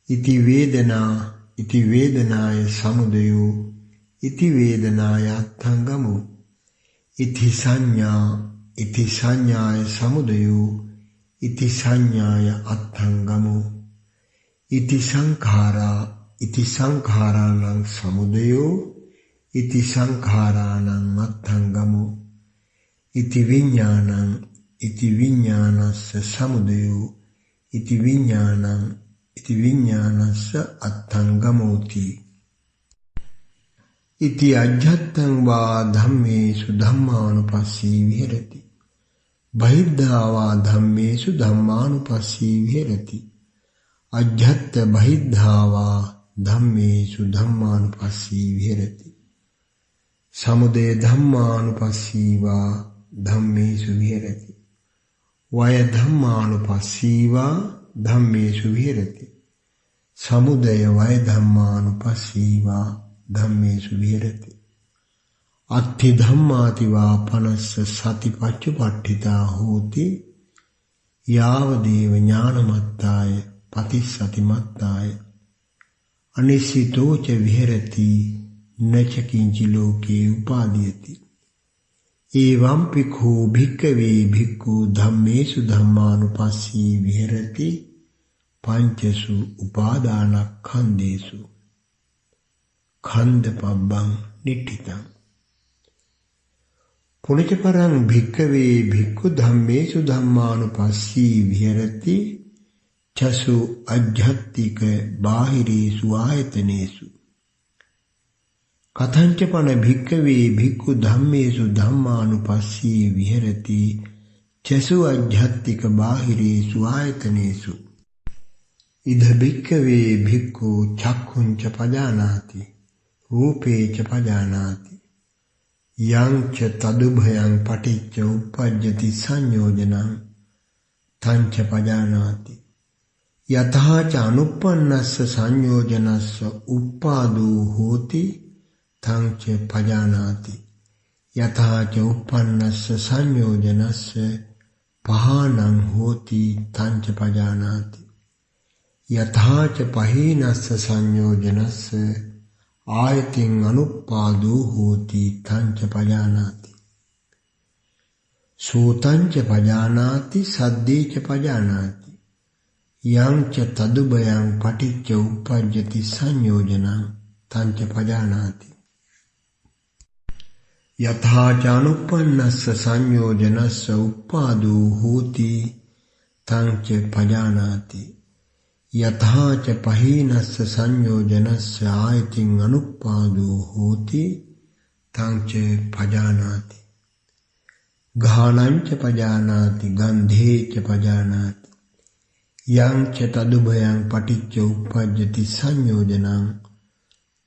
ඉති වේදනා ඉති වේදනාය සමුදයෝ ඉති වේදනාය අත්ථංගමෝ ඉති සංඥා ඉති සංඥාය සමුදයෝ ඉති සංඥාය අත්ථංගමෝ ඉති සංඛාරා ඉති සංඛාරාණං සමුදයෝ ඉති සංඛාරාණං අත්ථංගමෝ ඉති විඥානං ඉති විඥානස්ස සමුදයෝ ඉති විඥානං ඉති විඥානස්ස අත්ථංගමෝති. ඉති අජ්ජත්තං වා ධම්මේසු ධම්මානුපස්සී විහෙරති. බහිද්ධා වා ධම්මේසු ධම්මානුපස්සී විහෙරති. අජ්ජත්ත බහිද්ධා වා ධම්මේසු ධම්මානුපස්සී විහෙරති. සමුදය ධම්මානුපස්සී වා ධම්මේසු විහෙරති. වය ධම්මානුපස්සී වා ධම්මේසු විහෙරති. සමුදය වය ධම්මානුපස්සී වා ධම්මේසු විහෙරති. අත්ථි ධම්මාති වා පනස්ස සති පච්චුපට්ඨිතා හෝති. යාවදේව ඥානමත්තාය පතිසතිමත්තාය අනිශ්චිතෝච විහෙරති නච කිංචි ලෝකේ උපාදීයති. එවං පිඛෝ භික්ඛවේ භික්ඛු ධම්මේසු ධම්මානුපස්සී විහෙරති පංචසු උපාදානස්කන්ධේසු ඛණ්ඩ පබ්බං නිට්ඨිතං. පුනච පරං භික්ඛවේ භික්ඛු ධම්මේසු ධම්මානුපස්සී විහෙරති චසු අජ්ජත්තික බාහිරේසු ආයතනේසු කතංච පන භික්ඛවේ භික්ඛු ධම්මේසු ධම්මානුපස්සී විහෙරති චසු අජ්ජත්තික බාහිරේසු ආයතනේසු ඉද භික්ඛවේ භික්ඛු චක්ඛුංච පජානාති රූපේච පජානාති යං ච තදුභයං පටිච්ච උප්පජ්ජති සංයෝජනං තං ච පජානාති. යතහා ච අනුප්පන්නස්ස සංයෝජනස්ස උප්පාදෝ හෝති තං ච පජානාති. යතහා ච උප්පන්නස්ස සංයෝජනස්ස පහානං හෝති තං ච පජානාති. යතහා ච පහීනස්ස සංයෝජනස්ස ආයතින් අනුප්පාදෝ හෝති තං ච පජානාති. සෝතං ච පජානාති සද්දේ ච පජානාති. යං ච තදුබයං පටිච්ච උප්පජ්ජති සංයෝජනං තං ච පජානාති. යතහා ච අනුප්පන්නස්ස සංයෝජනස්ස උප්පාදෝ හෝති තං ච පජානාති. යතහා ච පහීනස්ස සංයෝජනස්ස ආයතින් අනුප්පාදෝ හෝති තං ච පජානාති. ගානං ච පජානාති ගන්ධේ ච පජානාති. යං ච තදුභයං පටිච්ච උප්පජ්ජති සංයෝජනං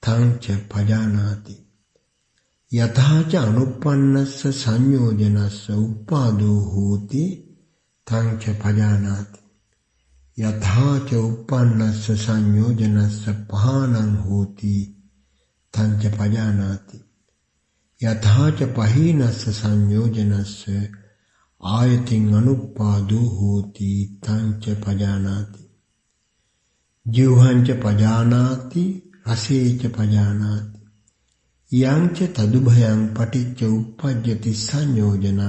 තං ච පජානාති. යතහා ච අනුප්පන්නස්ස සංයෝජනස්ස උප්පාදෝ හෝති තං ච පජානාති. යතහා ච උප්පන්නස්ස සංයෝජනස්ස පහානං හෝති තං ච පජානාති. යතහා ච පහීනස්ස සංයෝජනස්ස ආයතින් අනුප්පාදෝ හෝති තං ච පජානාති. ජීවහං ච පජානාති රසේ ච පජානාති. යං ච තදුභයං පටිච්ච උප්පජ්ජති සංයෝජනං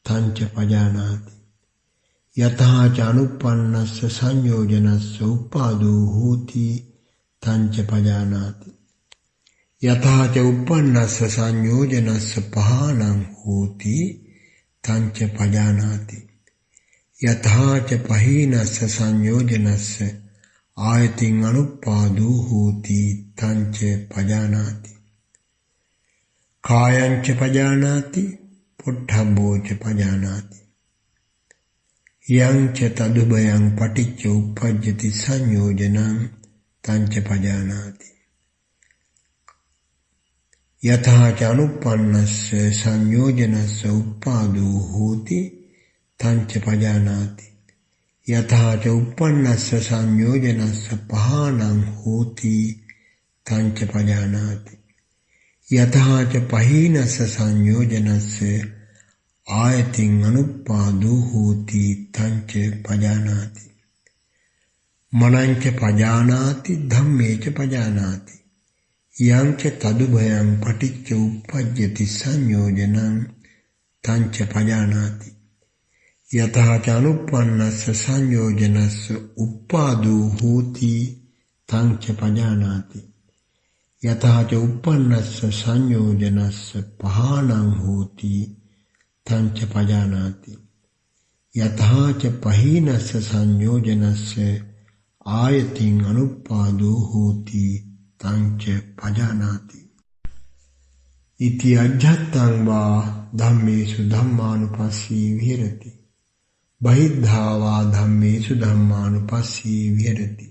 තං ච පජානාති. යතහා ච අනුප්පන්නස්ස සංයෝජනස්ස උප්පාදෝ හෝති තං ච පජානාති. යතහා ච උප්පන්නස්ස සංයෝජනස්ස පහානං හෝති තං ච පජානාති. යතහා ච පහීනස්ස සංයෝජනස්ස ආයතින් අනුප්පාදෝ හෝති තං ච පජානාති. කායං ච පජානාති පොට්ඨබ්බෝ ච පජානාති. යං ච තදුභයං පටිච්ච උප්පජ්ජති සංයෝජනං තං ච පජානාති. යතහා ච අනුප්පන්නස්ස සංයෝජනස්ස උප්පාදෝ හෝති තං ච පජානාති. යතහා ච උප්පන්නස්ස සංයෝජනස්ස පහානං හෝති තං ච පජානාති. යතහා ච පහීනස්ස සංයෝජනස්ස ආයතින් අනුප්පාදෝ හෝති තං ච පජානාති. මනං ච පජානාති ධම්මේ ච පජානාති. යං ච තදුභයං පටිච්ච උප්පජ්ජති සංයෝජනං තං ච පජානාති. යතහා ච අනුප්පන්නස්ස සංයෝජනස්ස උප්පාදෝ හෝති තං ච පජානාති. යතහා ච උප්පන්නස්ස සංයෝජනස්ස පහානං හෝති තං ච පජානාති. යතහා ච පහීනස්ස සංයෝජනස්ස ආයතින් අනුප්පාදෝ හෝති තං ච පජානාති. ඉති අජ්ජත්තං වා ධම්මේසු ධම්මානුපස්සී විහෙරති. බහිද්ධා වා ධම්මේසු ධම්මානුපස්සී විහෙරති.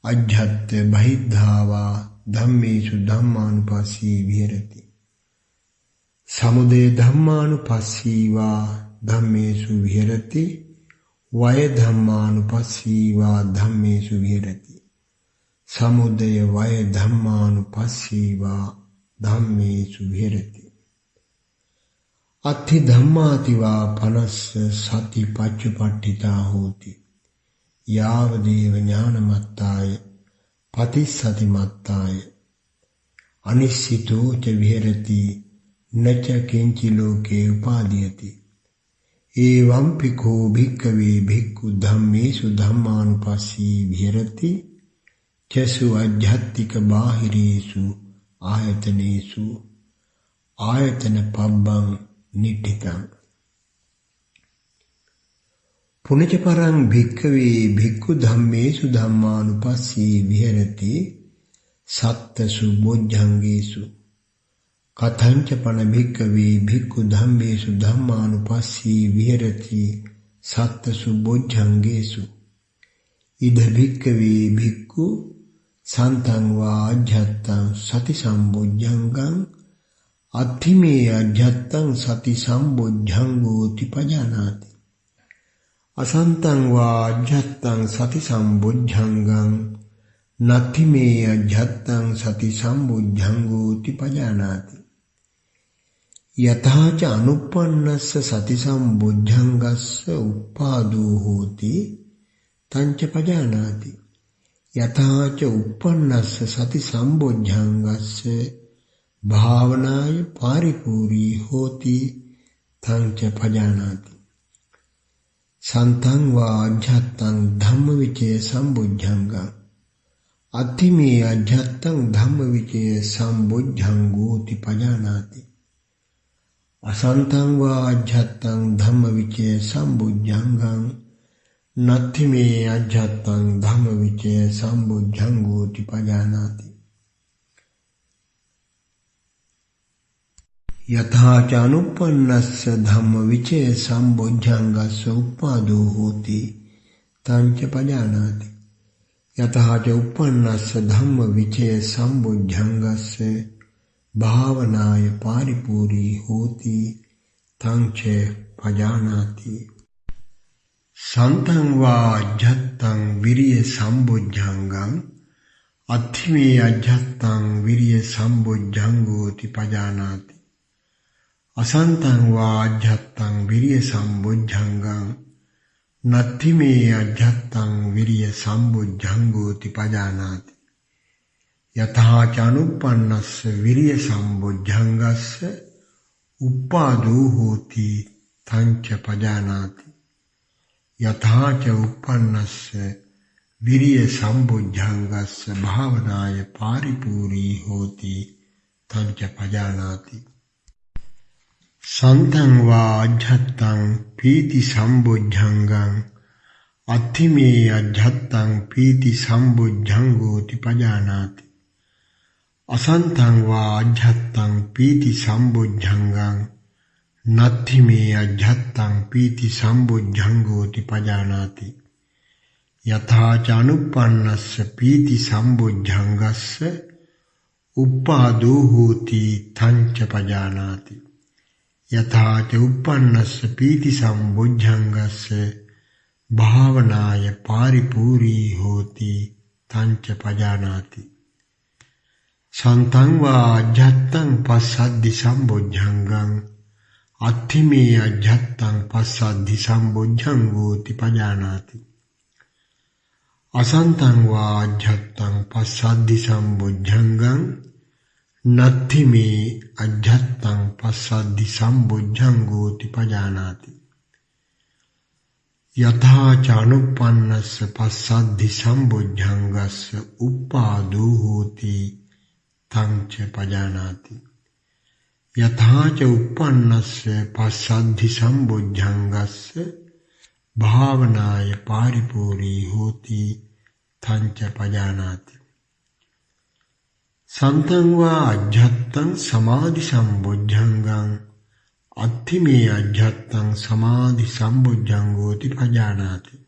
අජ්ජත්ත බහිද්ධා වා ධම්මේසු ධම්මානුපස්සී විහෙරති. සමුදය ධම්මානුපස්සී වා ධම්මේසු විහෙරති. වය ධම්මානුපස්සී වා ධම්මේසු විහෙරති. සමුදය වය ධම්මානුපස්සී වා ධම්මේසු විහෙරති. අත්ථි ධම්මාති වා පනස්ස සති පච්චුපට්ඨිතා හෝති. යාව දේව ඥානමත්තාය පතිස්සති මත්තාය අනිශ්චිතෝ ච විහෙරති නච කිංචි ලෝකේ උපාදීයති. ඒවං පිකෝ භික්ඛවේ භික්ඛු ධම්මේසු ධම්මානුපස්සී විහෙරති. චසු අජ්ජත්තික බාහිරේසු ආයතනේසු ආයතන පබ්බං නිට්ඨිතං. පුනච පරං භික්ඛවේ භික්ඛු ධම්මේසු ධම්මානුපස්සී විහෙරති. සත්තසු බොජ්ජංගේසු කතංච පන භික්ඛවේ භික්ඛු ධම්මේසු ධම්මානුපස්සී විහෙරති. සත්තසු බොජ්ජංගේසු ඉද භික්ඛවේ භික්ඛු සන්තං වා අජ්ජත්තං සති සම්බොජ්ජංගං අත්ථිමේ අජ්ජත්තං සති සම්බොජ්ජංගෝති පජානාති. असंतं वा अज्झत्तं सति सम्बुद्धंगं नत्थि मे अज्झत्तं सति सम्बुद्धंगोति पजानाति। यथा च अनुपन्नस्य सति सम्बुद्धंगस्य उपादो होति तञ्च पजानाति। यथा च उपन्नस्य सति सम्बुद्धंगस्य भावनाय पारिपूरी होति तञ्च पजानाति। संतं वा अज्झत्तं धम्मविचय सम्बुद्धंगं अत्थि मे अज्झत्तं धम्मविचय सम्बुद्धंगोति पजानाति। असंतं वा अज्झत्तं धम्मविचय सम्बुद्धंगं नत्थि मे अज्झत्तं धम्मविचय सम्बुद्धंगोति पजानाति। यथा च अनुपन्नस्य धम्मविचय सम्बुद्धंगस्य उपादो होति तञ्च पजानाति। यथा च उपन्नस्य धम्मविचय सम्बुद्धंगस्य भावनाय पारिपूरी होति तञ्च पजानाति। संतं वा अज्झत्तं विरिय सम्बुद्धंगं अत्थि मे अज्झत्तं विरिय सम्बुद्धंगोति पजानाति। असंतं वा अज्झत्तं विरिय सम्बुद्धंगं नत्थि मे अज्झत्तं विरिय सम्बुद्धंगोति पजानाति। यथा च अनुपन्नस्य विरिय सम्बुद्धंगस्य उपादो होति तञ्च पजानाति। यथा च उपन्नस्य विरिय सम्बुद्धंगस्य भावनाय पारिपूरी होति तञ्च पजानाति। संतं वा अज्झत्तं पीति सम्बुद्धंगं अत्थि मे अज्झत्तं पीति सम्बुद्धंगोति पजानाति। असंतं वा अज्झत्तं पीति सम्बुद्धंगं नत्थि मे अज्झत्तं पीति सम्बुद्धंगोति पजानाति। यथा च अनुपन्नस्य पीति सम्बुद्धंगस्य उपादो होति तञ्च पजानाति। यथा च उपन्नस्य पीति सम्बुद्धंगस्य भावनाय पारिपूरी होति तञ्च पजानाति। संतं वा अज्झत्तं पश्चाद्धि सम्बुद्धंगं अत्थि मे अज्झत्तं पश्चाद्धि सम्बुद्धंगोति पजानाति। असंतं वा अज्झत्तं पश्चाद्धि सम्बुद्धंगं नत्थि मे अज्झत्तं पश्चाद्धि सम्बुद्धंगोति पजानाति। यथा च अनुपन्नस्य पश्चाद्धि सम्बुद्धंगस्य उपादो होति तञ्च पजानाति। यथा च उपन्नस्य पश्चाद्धि सम्बुद्धंगस्य भावनाय पारिपूरी होति तञ्च पजानाति। संतं वा अज्झत्तं समाधि सम्बुद्धंगं अत्थि मे अज्झत्तं समाधि सम्बुद्धंगोति पजानाति।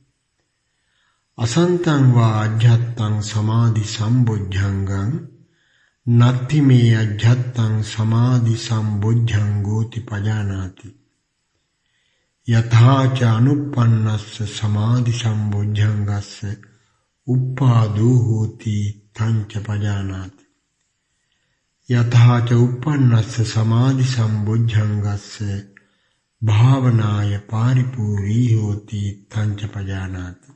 असंतं वा अज्झत्तं समाधि सम्बुद्धंगं नत्थि मे अज्झत्तं समाधि सम्बुद्धंगोति पजानाति। यथा च अनुपन्नस्य समाधि सम्बुद्धंगस्य उपादो होति तञ्च पजानाति। यथा च उपन्नस्य समाधि सम्बुद्धंगस्य भावनाय पारिपूरी होति तञ्च पजानाति।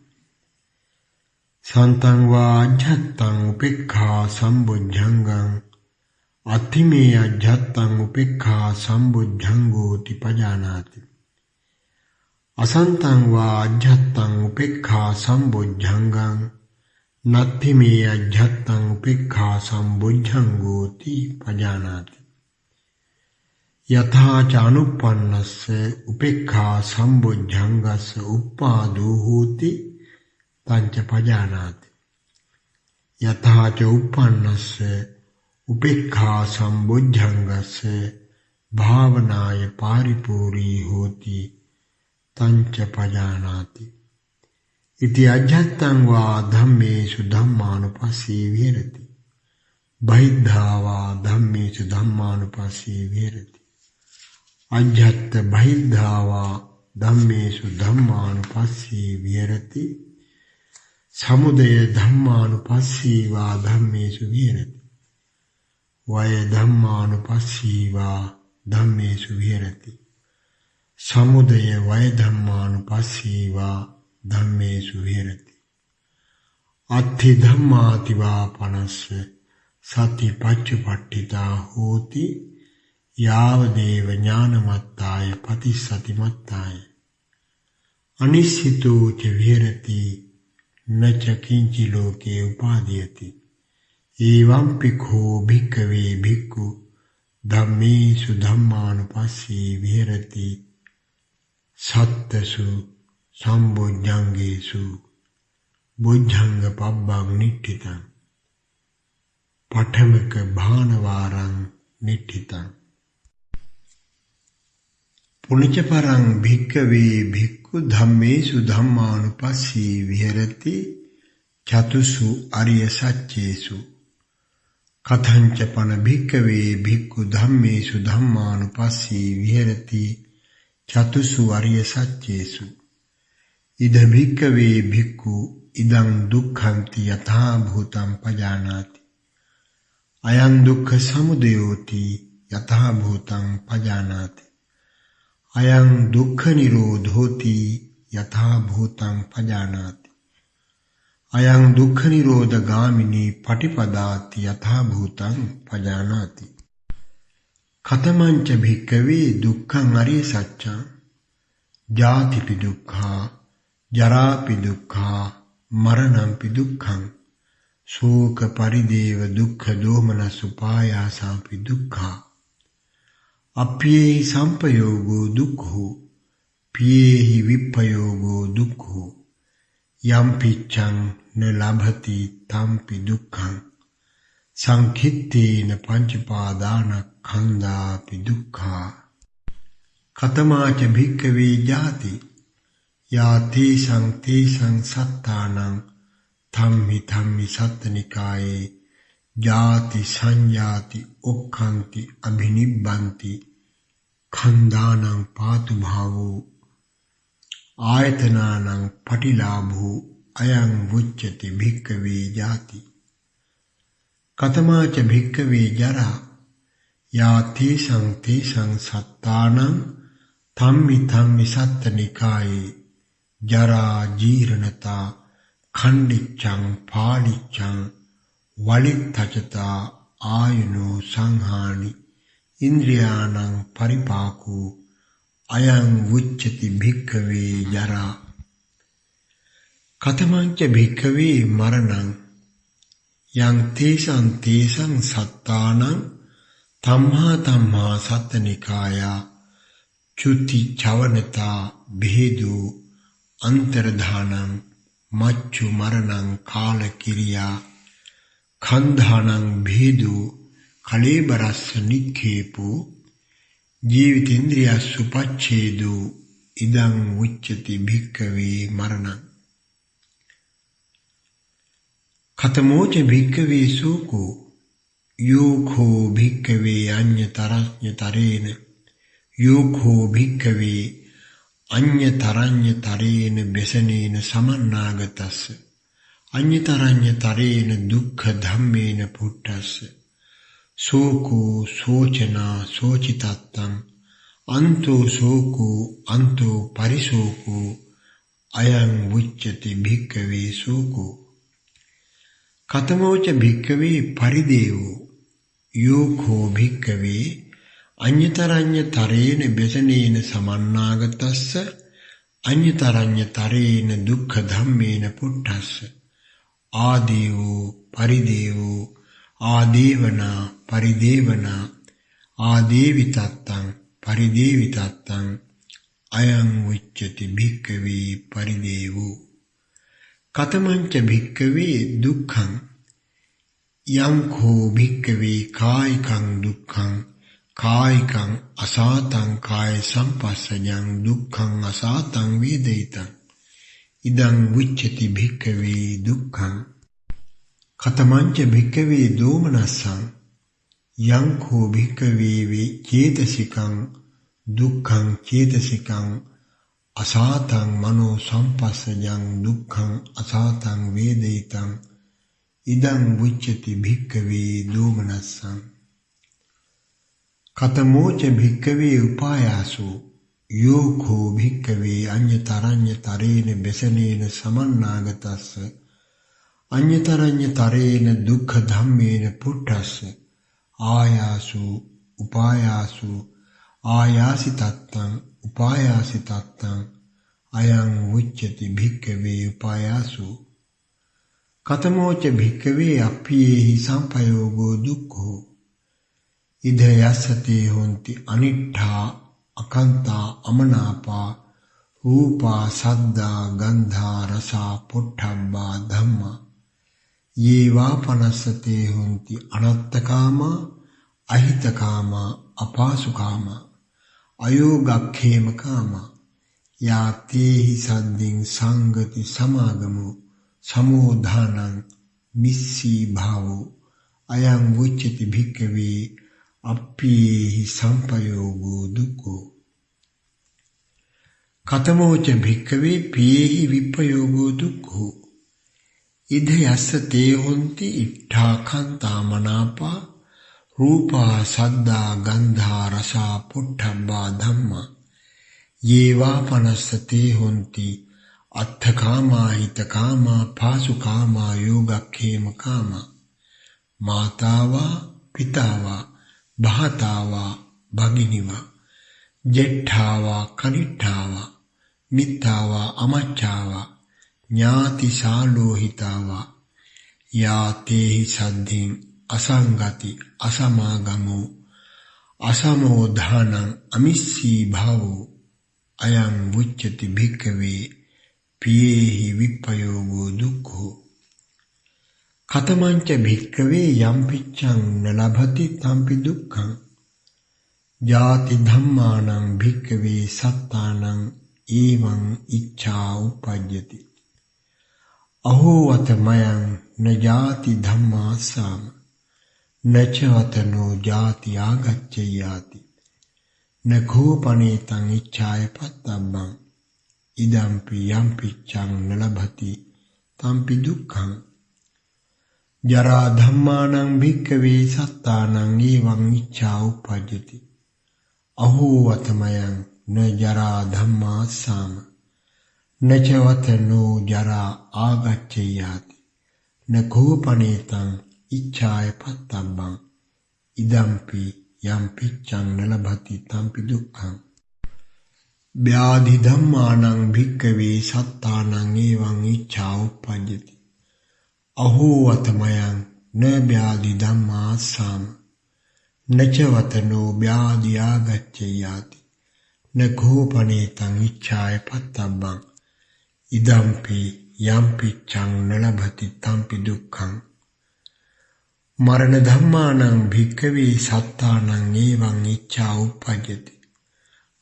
संतं वा अज्झत्तं उपेक्खा सम्बुद्धंगं अत्थि मे अज्झत्तं उपेक्खा सम्बुद्धंगोति पजानाति। असंतं वा अज्झत्तं उपेक्खा सम्बुद्धंगं नत्थि मे अज्झत्तं उपेक्खा सम्बुद्धंगोति पजानाति। यथा च अनुपन्नस्य उपेक्खा सम्बुद्धंगस्य उपादो होति तञ्च पजानाति। यथा च उपन्नस्य उपेक्खा सम्बुद्धंगस्य भावनाय पारिपूरी होति तञ्च पजानाति। इति अज्झत्तं वा धम्मेषु धम्मानुपस्सी विहरति बहिद्धा वा धम्मेषु धम्मानुपस्सी विहरति। अज्झत्त बहिद्धा वा ධම්මේසු ධම්මානුපස්සී විහෙරති සමුදය ධම්මානුපස්සී වා ධම්මේසු විහෙරති වය ධම්මානුපස්සී වා ධම්මේසු විහෙරති සමුදය වය ධම්මානුපස්සී වා ධම්මේසු විහෙරති අත්ථි ධම්මාති වා පනස්ස සති පච්චුපට්ඨිතා හෝති යාව දේව ඥානමත්තාය පතිසතිමත්තාය අනිශ්චිතෝ ච විහෙරති නච කිංචි ලෝකේ උපාදීයති එවං පික්ඛෝ භික්ඛවේ භික්ඛු ධම්මේසු ධම්මානුපස්සී විහෙරති සත්තසු සම්බොජ්ජංගේසු බොජ්ජංග පබ්බං නිට්ඨිතං පඨමක භානවාරං නිට්ඨිතං පුනිච්ච පරං භික්ඛවේ භික්ඛු ධම්මේසු ධම්මානුපස්සී විහෙරති චතුසු අරිය සච්චේසු කතංච පන භික්ඛවේ භික්ඛු ධම්මේසු ධම්මානුපස්සී විහෙරති චතුසු අරිය සච්චේසු ඉද භික්ඛවේ භික්ඛු ඉදං දුක්ඛන්ති යථා භූතං පජානාති අයං දුක්ඛ සමුදයෝති යථා භූතං පජානාති අයං දුක්ඛ නිරෝධෝති යථා භූතං පජානාති අයං දුක්ඛ නිරෝධ ගාමිනී පටිපදාති යථා භූතං පජානාති කතමංච භික්ඛවේ දුක්ඛං අරිය සත්‍යං ජාතිපි දුක්ඛා ජරාපි දුක්ඛා මරණංපි දුක්ඛං ශෝක පරිදේව දුක්ඛ දෝමනස් උපායාසංපි දුක්ඛා අප්පියේහි සම්පයෝගෝ දුක්ඛෝ පියේහි විප්පයෝගෝ දුක්ඛෝ යම් පිච්ඡං න ලභති තම්පි දුක්ඛං සංඛිත්තේන පංචපාදානස්කන්ධාපි දුක්ඛා කතමාච භික්ඛවේ ජාති යාති සංතේසං සත්තානං ධම්මි ධම්මි සත්තනිකායේ ජාති සංයාති ඔක්ඛන්ති අභිනිබ්බන්ති khණ්ඩානං පාතු භාවෝ ආයතනානං පටිලාභෝ අයං වුච්චති භික්ඛවේ ජාති කතමාච භික්ඛවේ ජරා යාති සංතේසං සත්තානං ධම්මි ධම්මි සත්තනිකායේ ජරා ජීර්ණතා खंडिच्ඡං පාලිච්ඡං වලිත්තචතා ආයුනෝ සංහානි ඉන්ද්‍රියාණං පරිපාකෝ අයං උච්චති භික්ඛවේ ජරා කතමංච භික්ඛවේ මරණං යං තේසං සත්තානං තම්හා සත්තනිකායා චුති චවනතා භේදෝ අන්තරධානං මච්චු මරණං කාල කිරියා खंधानं भेदो कलेबरस् निक्षेपो जीवितेन्द्रिय सुपच्छेदो इदं उच्यते भिक्खवे मरणं खतमोच भिक्खवे शोको योखो भिक्खवे अन्यतरन्यतरेण योखो भिक्खवे अन्यतरन्यतरेण व्यसनेन समन्नागतस्य अन्यतरन्यतरेण दुःख धम्मेन पुट्टस्य शोको शोचना शोचितत्तं अन्तो शोको अन्तो परिशोको अयं उच्यते भिक्खवे शोको कतमोच भिक्खवे परिदेवो योखो भिक्खवे अन्यतरन्यतरेण व्यसनेन समन्नागतस्य अन्यतरन्यतरेण दुःख धम्मेन पुट्टस्य आदेवो परिदेवो आदेवना परिदेवना आदेवितत्तं परिदेवितत्तं अयं उच्यते भिक्खवे परिदेवो कतमंच भिक्खवे दुःखं यं खो भिक्खवे कायिकं दुःखं कायिकं असातं काय संपस्सजं दुःखं असातं वेदयितं इदं उच्यते भिक्खवे दुःखं कतमंच भिक्खवे दोमनस्सं यं खो भिक्खवे चेतसिकं दुःखं चेतसिकं අසාතං මනෝ සම්පස්සජං දුක්ඛං අසාතං වේදිතං ඉදං උච්චති භික්ඛවේ දෝමනස්සං කතමෝච භික්ඛවේ උපායාසෝ යෝඛෝ භික්ඛවේ අඤ්ඤතරඤ්ඤතරේන බෙසනේන සමන්නාගතස්ස අඤ්ඤතරඤ්ඤතරේන දුක්ඛ ධම්මේන පුට්ඨස්ස ආයාසු උපායාසු ආයාසිතත්තං උපායාසිතත්තං අයං උච්චති භික්ඛවේ උපායාසු කතමෝච භික්ඛවේ අප්පියේහි සම්පයෝගෝ දුක්ඛෝ ඉද යස්සතේ හොන්ති අනිට්ඨා අකන්තා අමනාපා රූපා සද්දා ගන්ධා රසා පොට්ඨබ්බා ධම්මා යේවා පනස්සතේ හොන්ති අනත්තකාමා අහිතකාමා අපාසුකාමා අයෝගක්ඛේමකාමා යාතේහි සද්දින් සංගති සමාගමෝ සමෝධානං මිස්සී භාවෝ අයං උච්චති භික්ඛවේ අප්පියේහි සම්පයෝගෝ දුක්ඛෝ කතමෝච භික්ඛවේ පියේහි විප්පයෝගෝ දුක්ඛෝ ඉද යස්ස තේ හොන්ති ඉට්ඨා කන්තා මනාපා රූපා සද්දා ගන්ධා රසා පොට්ඨබ්බා ධම්මා යේවා පනස්සතේ හොන්ති අත්ථකාමා හිතකාමා පාසුකාමා යෝගක්ඛේමකාමා මාතාවා පිතාවා භාතාවා භගිනිවා ජෙට්ඨාවා කනිට්ඨාවා මිත්තාවා අමච්ඡාවා ඥාති සාලෝහිතාවා යාතේහි සද්ධින් අසංගති අසමාගමෝ අසමෝධානං අමිස්සී භාවෝ අයං උච්චති භික්ඛවේ පියේහි විප්පයෝගෝ දුක්ඛෝ කතමංච භික්ඛවේ යම්පිච්ඡං නලභති තම්පි දුක්ඛං ජාති ධම්මානං භික්ඛවේ සත්තානං ඒවං ඉච්ඡා උපජ්ජති අහෝ වතමයං නජාති ධම්මාසාම නචවතනෝ ජාති ආගච්ඡයාති නඛෝපනේතං ඉච්ඡාය පත්තබ්බං ඉදම්පි යම්පිච්ඡං නලභති තම්පි දුක්ඛං ජරා ධම්මානං භික්ඛවේ සත්තානං ඒවං ඉච්ඡා උපජ්ජති අහෝ වතමයං න ජරා ධම්මාසාම නචවතනෝ ජරා ආගච්ඡයාති නඛෝපනේතං ඉච්ඡාය පත්තබ්බං ඉදම්පි යම්පිච්ඡං නලභති තම්පි දුක්ඛං ව්‍යාධි ධම්මානං භික්ඛවේ සත්තානං ඒවං ඉච්ඡා උපජ්ජති අහෝ වතමයං න ව්‍යාධි ධම්මාසාම නචවතනෝ ව්‍යාධි ආගච්ඡයාති නඛෝපනේතං ඉච්ඡාය පත්තබ්බං ඉදම්පි යම්පිච්ඡං නලභති තම්පි දුක්ඛං මරණ ධම්මානං භික්ඛවේ සත්තානං ඒවං ඉච්ඡා උපජ්ජති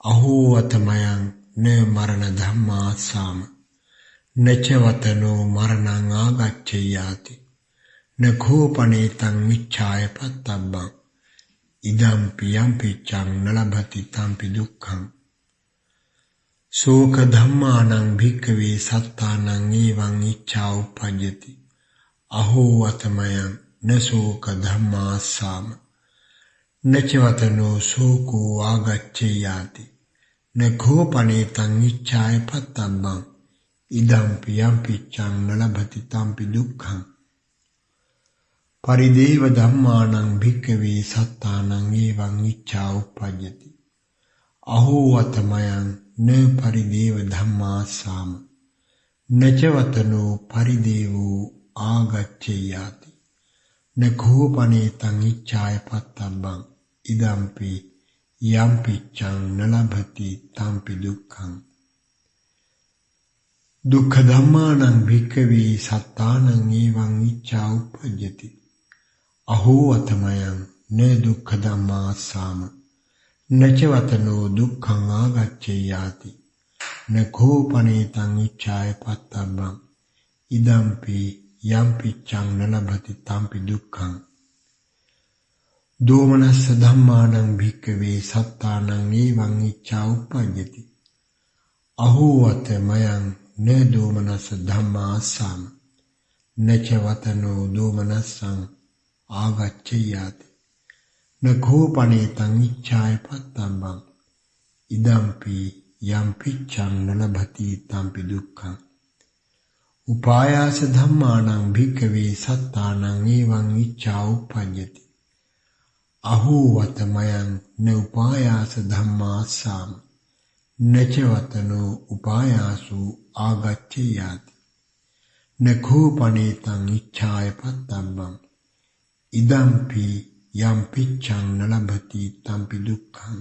අහෝ වතමයං න මරණ ධම්මාසාම නචවතනෝ මරණං ආගච්ඡයාති නඛෝපනේතං ඉච්ඡාය පත්තබ්බං ඉදම්පි යම්පිච්ඡං නලභති තම්පි දුක්ඛං ශෝක ධම්මානං භික්ඛවේ සත්තානං ඒවං ඉච්ඡා උපජ්ජති අහෝ වතමයං න ශෝක ධම්මාසාම නචවතනෝ ශෝකෝ ආගච්ඡයාති නඛෝපනේතං ඉච්ඡාය පත්තබ්බං ඉදම්පි යම්පිච්ඡං නලභති තම්පි දුක්ඛං පරිදේව ධම්මානං භික්ඛවේ සත්තානං ඒවං ඉච්ඡා උපජ්ජති අහෝ වතමයං න පරිදේව ධම්මාසාම නචවතනෝ පරිදේවෝ ආගච්ඡයාති නඛෝපනේතං ඉච්ඡාය පත්තබ්බං ඉදම්පි යම්පිච්ඡං නලභති තම්පි දුක්ඛං දුක්ඛ ධම්මානං භික්ඛවේ සත්තානං ඒවං ඉච්ඡා උපජ්ජති අහෝ වතමයං න දුක්ඛ ධම්මාසාම නචවතනෝ දුක්ඛං ආගච්ඡයාති නඛෝපනේතං ඉච්ඡාය පත්තබ්බං ඉදම්පි යම්පිච්ඡං නලභති තම්පි දුක්ඛං දෝමනස්ස ධම්මානං භික්ඛවේ සත්තානං ඒවං ඉච්ඡා උපජ්ජති අහෝවත මයං න දෝමනස්ස ධම්මා අස්සාම නච වතනෝ දෝමනස්සං ආගච්ඡයාති නඛෝපනේතං ඉච්ඡාය පත්තම්බං ඉදම්පි යම් පිච්ඡං නලභති තම්පි දුක්ඛං උපායාස ධම්මානං භික්ඛවේ සත්තානං එවං ඉච්ඡා උප්පජ්ජති අහෝවත මයං න උපායාස ධම්මා අස්සාම නච වතනෝ උපායාසු ආගච්ඡයාති නඛෝපනේතං ඉච්ඡාය පත්තම්බං ඉදම්පි යම් පිච්ඡං නලභති තම්පි දුක්ඛං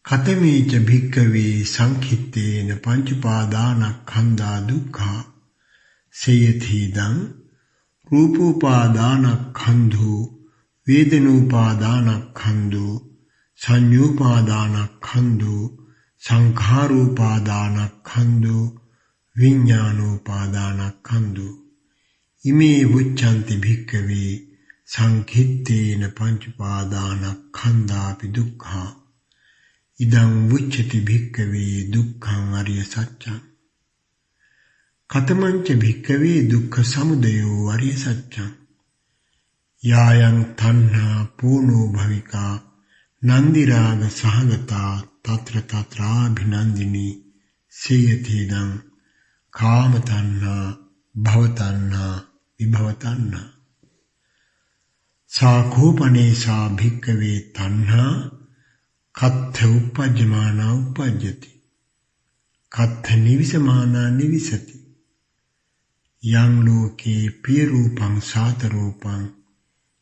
කතමේච භික්ඛවේ සංඛිත්තේන පංච උපාදානස්කන්ධා දුක්ඛා සේයතිදං රූපෝපාදානස්කන්ධෝ වේදනෝපාදානස්කන්ධෝ සංඤ්ඤෝපාදානස්කන්ධෝ සංඛාරෝපාදානස්කන්ධෝ විඤ්ඤාණෝපාදානස්කන්ධෝ ඉමේ උච්ඡන්ති භික්ඛවේ සංඛිත්තේන පංච උපාදානස්කන්ධාපි දුක්ඛා ඉදං උච්චති භික්ඛවේ දුක්ඛං අරිය සත්‍යං කතමංච භික්ඛවේ දුක්ඛ සමුදයෝ අරිය සත්‍යං යායන් තණ්හා පූර්ණෝ භවිකා නන්දි රාග සහගතා తත්‍ර తත්‍රාභිනන්දිනී සේයතිදං කාම තණ්හා භව තණ්හා විභව තණ්හා සාඛෝපනේසා භික්ඛවේ තණ්හා කත්ථ උපජ්ජමානා උපජ්ජති කත්ථ නිවිසමානා නිවිසති යං ලෝකේ පිය රූපං සාත රූපං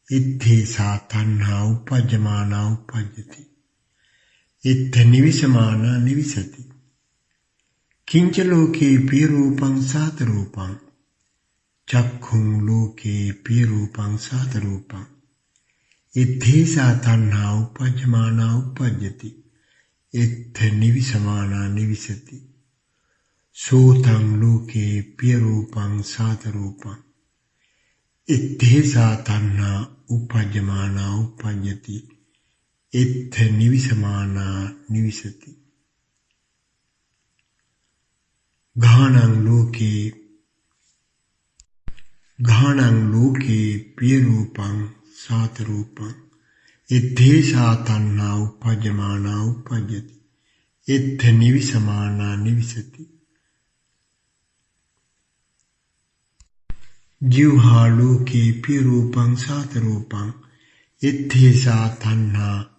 ඉත්තේසා තණ්හා උපජ්ජමානා උපජ්ජති ඉත්ථ නිවිසමානා නිවිසති කිංච ලෝකේ පිය රූපං සාත රූපං චක්ඛුං ලෝකේ පිය රූපං සාත රූපං ඉත්තේසා තණ්හා උපජ්ජමානා උපජ්ජති ඉත්ථ නිවිසමානා නිවිසති සෝතං ලෝකේ පිය රූපං සාත රූපං ඉත්තේසා තණ්හා උපජ්ජමානා උපජ්ජති ඉත්ථ නිවිසමානා නිවිසති ඝානං ලෝකේ පිය රූපං සාත රූපං ඉත්තේසා තණ්හා උපජ්ජමානා උපජ්ජති ඉත්ථ නිවිසමානා නිවිසති ජීවහා ලෝකේ පිය රූපං සාත රූපං ඉත්තේසා තණ්හා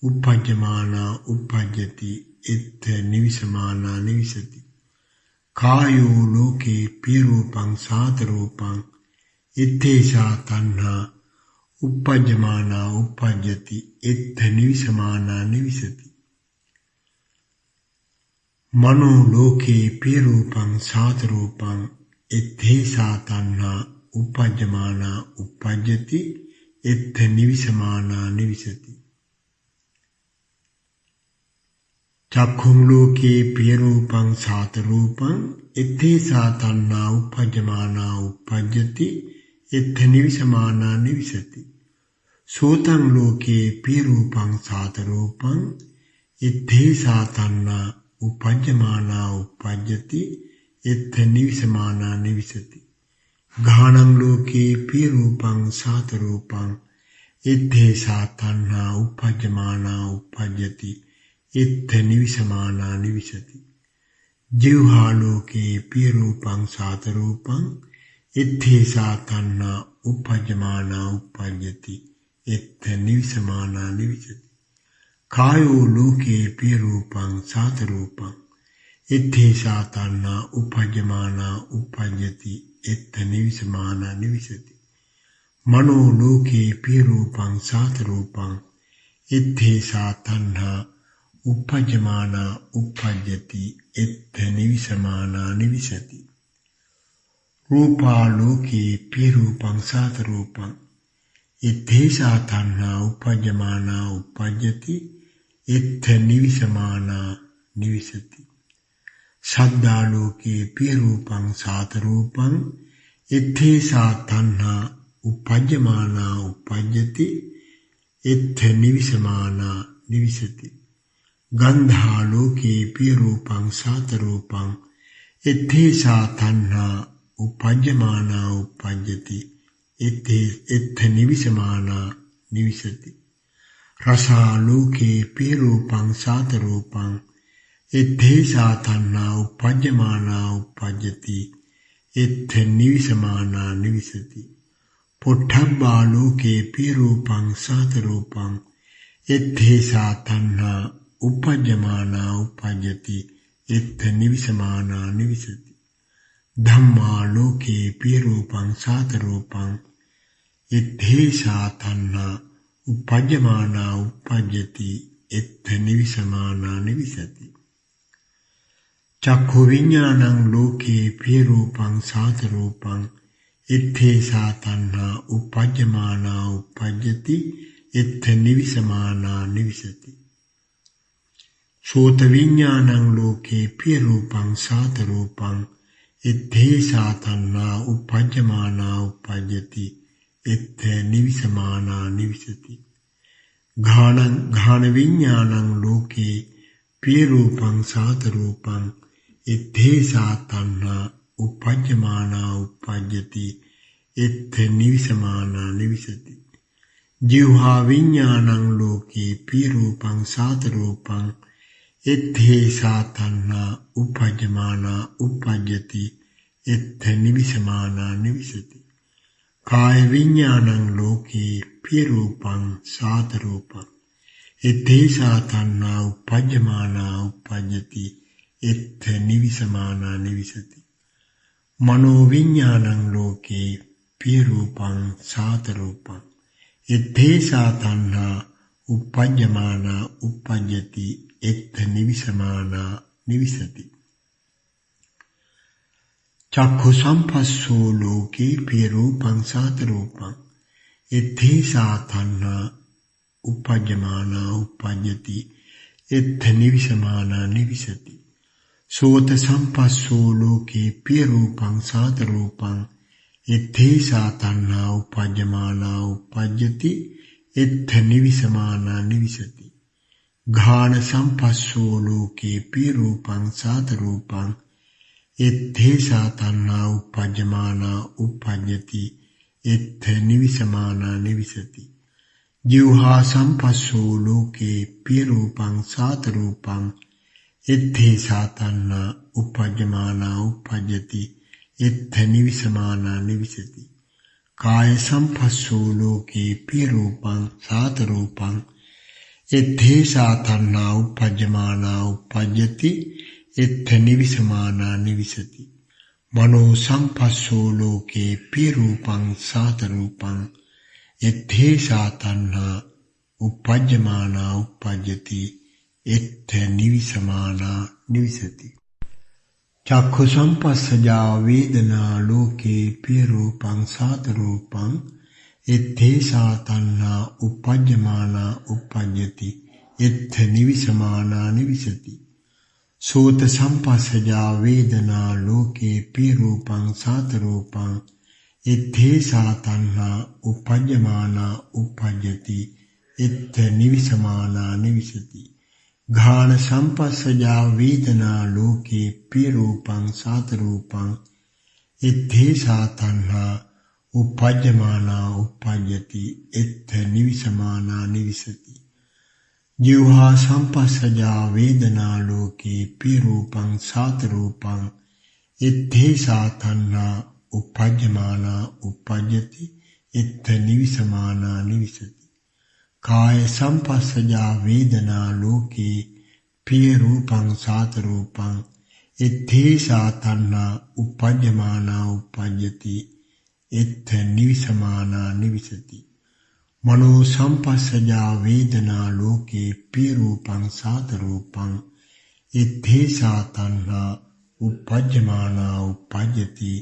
උපජ්ජමානා උපජ්ජති ඉත්ථ නිවිසමානා නිවිසති කායෝ ලෝකේ පිය රූපං සාත රූපං ඉත්තේසා තණ්හා උපජ්ජමානා උපජ්ජති ඉත්ථ නිවිසමානා නිවිසති මනෝ ලෝකේ පිය රූපං සාත රූපං ඉත්තේසා තණ්හා උපජ්ජමානා උපජ්ජති ඉත්ථ නිවිසමානා නිවිසති චක්ඛුං ලෝකේ පිය රූපං සාත රූපං ඉත්තේසා තණ්හා උපජ්ජමානා උපජ්ජති ඉත්ථ නිවිසමානා නිවිසති සෝතං ලෝකේ පිය රූපං සාත රූපං ඉත්තේසා තණ්හා උපජ්ජමානා උපජ්ජති ඉත්ථ නිවිසමානා නිවිසති ඝානං ලෝකේ පිය රූපං සාත රූපං ඉත්තේසා තණ්හා උපජ්ජමානා උපජ්ජති ඉත්ථ නිවිසමානා නිවිසති ජීවහා ලෝකේ පිය රූපං සාත රූපං ඉත්තේසා තණ්හා උපජ්ජමානා උපජ්ජති ඉත්ථ නිවිසමානා නිවිසති කායෝ ලෝකේ පිය රූපං සාත රූපං ඉත්තේසා තණ්හා උපජ්ජමානා උපජ්ජති ඉත්ථ නිවිසමානා නිවිසති මනෝ ලෝකේ පිය රූපං සාත රූපං ඉත්තේසා තණ්හා උපජ්ජමානා උපජ්ජති ඉත්ථ නිවිසමානා නිවිසති රූපා ලෝකේ පිය රූපං සාත රූපං ඉත්තේසා තණ්හා උපජ්ජමානා උපජ්ජති ඉත්ථ නිවිසමානා නිවිසති සද්දා ලෝකේ පිය රූපං සාත රූපං ඉත්තේසා තණ්හා උපජ්ජමානා උපජ්ජති ඉත්ථ නිවිසමානා නිවිසති ගන්ධා ලෝකේ පිය රූපං සාත රූපං එත්තේසා තණ්හා උපජ්ජමානා උපජ්ජති එත්ථ නිවිසමානා නිවිසති. රසා ලෝකේ පිය රූපං සාත රූපං එත්තේසා තණ්හා උපජ්ජමානා උපජ්ජති එත්ථ නිවිසමානා නිවිසති. පොට්ඨබ්බා ලෝකේ පිය රූපං සාත රූපං එත්තේසා තණ්හා උපජ්ජමානා උපජ්ජති එත්ථ නිවිසමානා නිවිසති. ධම්මා ලෝකේ පිය රූපං සාත රූපං එත්තේසා තණ්හා උපජ්ජමානා උපජ්ජති එත්ථ නිවිසමානා නිවිසති. චක්ඛු විඤ්ඤාණං ලෝකේ පිය රූපං සාත රූපං එත්තේසා තණ්හා උපජ්ජමානා උපජ්ජති එත්ථ නිවිසමානා නිවිසති. සෝත විඤ්ඤාණං ලෝකේ පිය රූපං සාත රූපං එත්තේසා තණ්හා උපජ්ජමානා උපජ්ජති එත්ථ නිවිසමානා නිවිසති. ඝාන විඤ්ඤාණං ලෝකේ පිය රූපං සාත රූපං එත්තේසා තණ්හා උපජ්ජමානා උපජ්ජති එත්ථ නිවිසමානා නිවිසති. ජීවහා විඤ්ඤාණං ලෝකේ පිය රූපං සාත රූපං එත්තේසා තණ්හා උපජ්ජමානා උපජ්ජති එත්ථ නිවිසමානා නිවිසති. කාය විඤ්ඤාණං ලෝකේ පිය රූපං සාත රූපං එත්තේසා තණ්හා උපජ්ජමානා උපජ්ජති එත්ථ නිවිසමානා නිවිසති. මනෝ විඤ්ඤාණං ලෝකේ පිය රූපං සාත රූපං එත්තේසා තණ්හා උපජ්ජමානා උපජ්ජති එත්ථ නිවිසමානා නිවිසති. චක්ඛු සම්පස්සෝ ලෝකේ පිය රූපං සාත රූපං එත්තේසා තණ්හා උපජ්ජමානා උපජ්ජති එත්ථ නිවිසමානා නිවිසති. සෝත සම්පස්සෝ ලෝකේ පිය රූපං සාත රූපං එත්තේසා තණ්හා උපජ්ජමානා උපජ්ජති එත්ථ නිවිසමානා නිවිසති. ඝාන සම්පස්සෝ ලෝකේ පිය රූපං සාත රූපං එත්තේසා තණ්හා උපජ්ජමානා උපජ්ජති එත්ථ නිවිසමානා නිවිසති. ජීවහා සම්පස්සෝ ලෝකේ පිය රූපං සාත රූපං එත්තේසා තණ්හා උපජ්ජමානා උපජ්ජති එත්ථ නිවිසමානා නිවිසති. කාය සම්පස්සෝ ලෝකේ පිය රූපං සාත රූපං එත්තේසා තණ්හා උපජ්ජමානා උපජ්ජති එත්ථ නිවිසමානා නිවිසති. මනෝ සම්පස්සෝ ලෝකේ පිය රූපං සාත රූපං එත්තේසා තණ්හා උපජ්ජමානා උපජ්ජති එත්ථ නිවිසමානා නිවිසති. චක්ඛු සම්පස්සජා වේදනා ලෝකේ පිය රූපං සාත රූපං එත්තේසා තණ්හා උපජ්ජමානා උපජ්ජති එත්ථ නිවිසමානා නිවිසති. සෝත සම්පස්සජා වේදනා ලෝකේ පිය රූපං සාත රූපං එත්තේසා තණ්හා උපජ්ජමානා උපජ්ජති එත්ථ නිවිසමානා නිවිසති. ඝාන සම්පස්සජා වේදනා ලෝකේ පිය රූපං සාත රූපං එත්තේසා තණ්හා උපජ්ජමානා උපජ්ජති එත්ථ නිවිසමානා නිවිසති. ජීවහා සම්පස්සජා වේදනා ලෝකේ පිය රූපං සාත රූපං එත්තේසා තණ්හා උපජ්ජමානා උපජ්ජති එත්ථ නිවිසමානා නිවිසති. කාය සම්පස්සජා වේදනා ලෝකේ පිය රූපං සාත රූපං එත්තේසා තණ්හා උපජ්ජමානා උපජ්ජති එත්ථ නිවිසමානා නිවිසති. මනෝ සම්පස්සජා වේදනා ලෝකේ පිය රූපං සාත රූපං එත්තේසා තණ්හා උපජ්ජමානා උපජ්ජති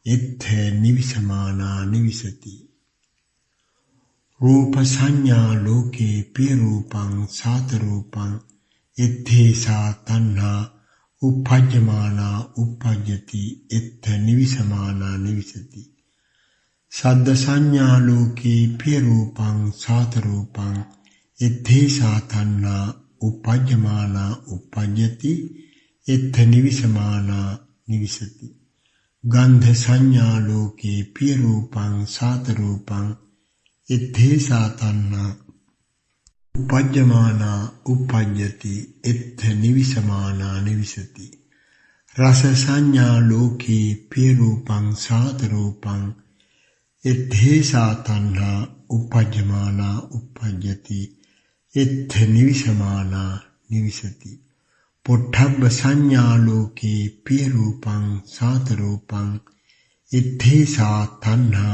එත්ථ නිවිසමානා නිවිසති. රූප සංඥා ලෝකේ පිය රූපං සාත රූපං එත්තේසා තණ්හා උපජ්ජමානා උපජ්ජති එත්ථ නිවිසමානා නිවිසති. සද්ද සංඥා ලෝකේ පිය රූපං සාත රූපං එත්තේසා තණ්හා uppajjamana uppajjati ettha nivisamana nivisati gandha sanya loke piya rupang sata rupang ettesa tanha uppajjamana uppajjati ettha nivisamana nivisati rasa sanya loke piya rupang sata rupang ettesa tanha uppajjamana uppajjati ettha nivisamana nivisati pottabba sanya loke piya rupang sata rupang ettesa tanha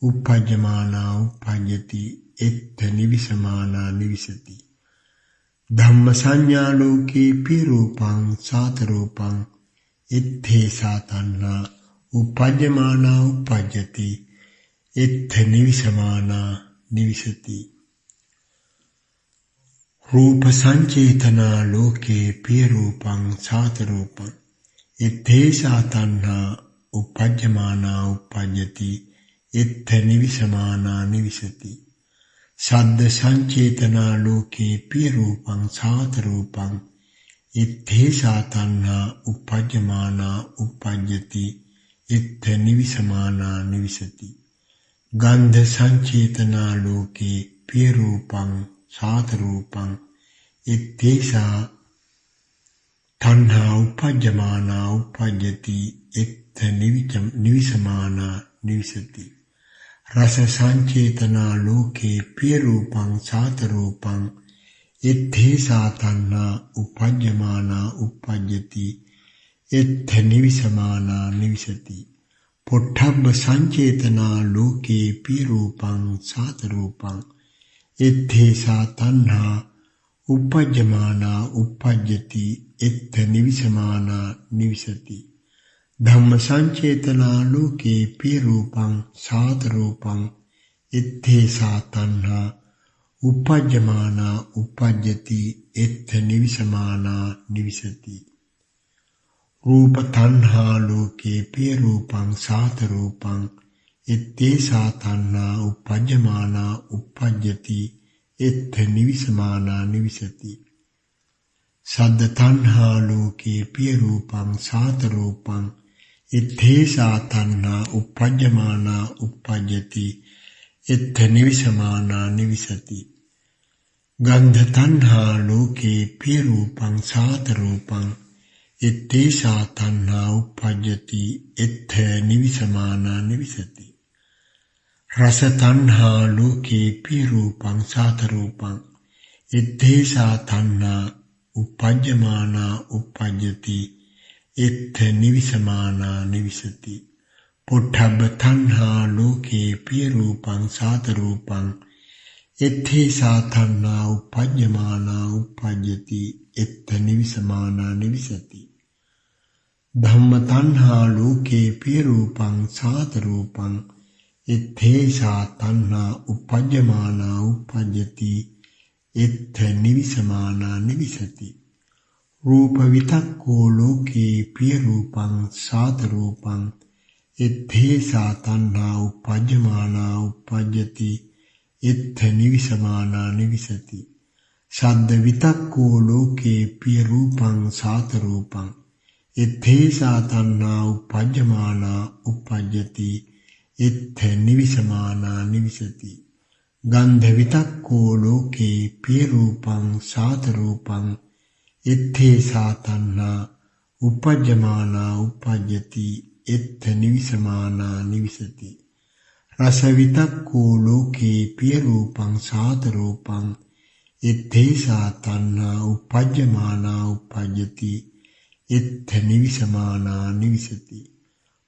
uppajjamana uppajjati ettha nivisamana nivisati dhamma sanya loke piya rupang sata rupang ettesa tanha uppajjamana uppajjati ettha nivisamana nivisati रूप संचेतना लोके पिय रूपं सात रूपं ettesa tanha uppajjamana uppajjati ettha nivisamana nivisati saddha sancetana loke piya rupang sata rupang ettesa tanha uppajjamana uppajjati ettha nivisamana nivisati gandha sancetana loke piya rupang sata rupang ettesa tanha uppajjamana uppajjati ettha nivisamana nivisati rasa sancetana loke piya rupang sata rupang ettesa tanha uppajjamana uppajjati ettha nivisamana nivisati pottabba sancetana loke piya rupang sata rupang ettesa tanha uppajjamana uppajjati ettha nivisamana nivisati dhamma sancetana loke piya rupang sata rupang ettesa tanha uppajjamana uppajjati ettha nivisamana nivisati रूप tanha loke piya rupang sata rupang ettesa tanha uppajjamana uppajjati ettha nivisamana nivisati saddha tanha loke piya rupang sata rupang ettesa tanha uppajjamana uppajjati ettha nivisamana nivisati gandha tanha loke piya rupang sata rupang ettesa tanha uppajjati ettha nivisamana nivisati rasa tanha loke piya rupang sata rupang ettesa tanha uppajjamana uppajjati ettha nivisamana nivisati pottabba tanha loke piya rupang sata rupang ettesa tanha uppajjamana uppajjati ettha nivisamana nivisati dhamma tanha loke piya rupang sata rupang ettesa tanha uppajjamana uppajjati ettha nivisamana nivisati रूpa vitakko loke piya rupang sata rupang ettesa tanha uppajjamana uppajjati ettha nivisamana nivisati saddha vitakko loke piya rupang sata rupang ettesa tanha uppajjamana uppajjati ettha nivisamana nivisati gandha vitakko loke piya rupang sata rupang ettesa tanha uppajjamana uppajjati ettha nivisamana nivisati rasa vitakko loke piya rupang sata rupang ettesa tanha uppajjamana uppajjati ettha nivisamana nivisati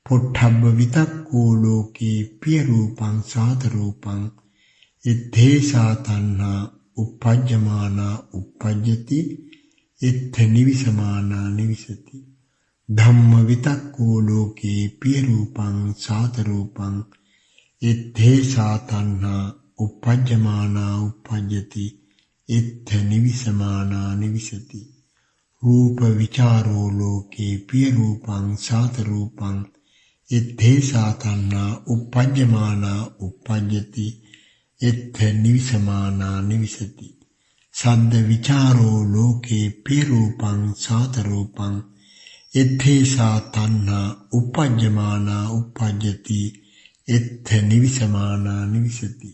pottabba vitakko loke piya rupang sata rupang ettesa tanha uppajjamana uppajjati ettha nivisamana nivisati dhamma vitakko loke piya rupang sata rupang ettesa tanha uppajjamana uppajjati ettha nivisamana nivisati रूpa vicharo loke piya rupang sata rupang ettesa tanha uppajjamana uppajjati ettha nivisamana nivisati සද්ද විචාරෝ ලෝකේ පිය රූපං සාත රූපං එත්තේසා තණ්හා උපජ්ජමානා උපජ්ජති එත්ථ නිවිසමානා නිවිසති.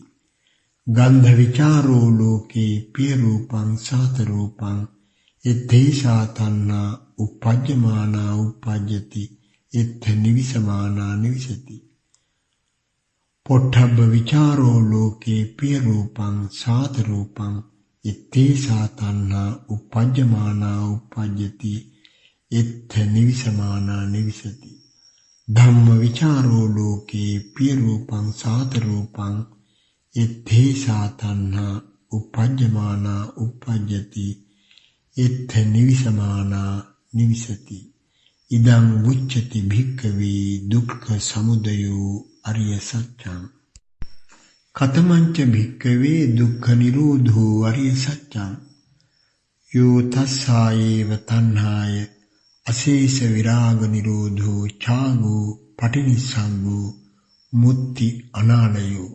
ගන්ධ විචාරෝ ලෝකේ පිය රූපං සාත රූපං එත්තේසා තණ්හා උපජ්ජමානා උපජ්ජති එත්ථ නිවිසමානා නිවිසති. පොට්ඨබ්බ විචාරෝ ලෝකේ පිය රූපං සාත රූපං එත්තේසා තණ්හා උපජ්ජමානා උපජ්ජති එත්ථ නිවිසමානා නිවිසති. ධම්ම විචාරෝ ලෝකේ පිය රූපං සාත රූපං එත්තේසා තණ්හා උපජ්ජමානා උපජ්ජති එත්ථ නිවිසමානා නිවිසති. ඉදං උච්චති භික්ඛවේ දුක්ඛ සමුදයෝ අරිය සත්‍යං. කතමංච භික්ඛවේ දුක්ඛ නිරෝධෝ අරිය සත්‍යං. යෝ තස්සායේව තණ්හාය අශේෂ විරාග නිරෝධෝ ඡාගෝ පටිනිස්සග්ගෝ මුත්‍ති අනාලයෝ.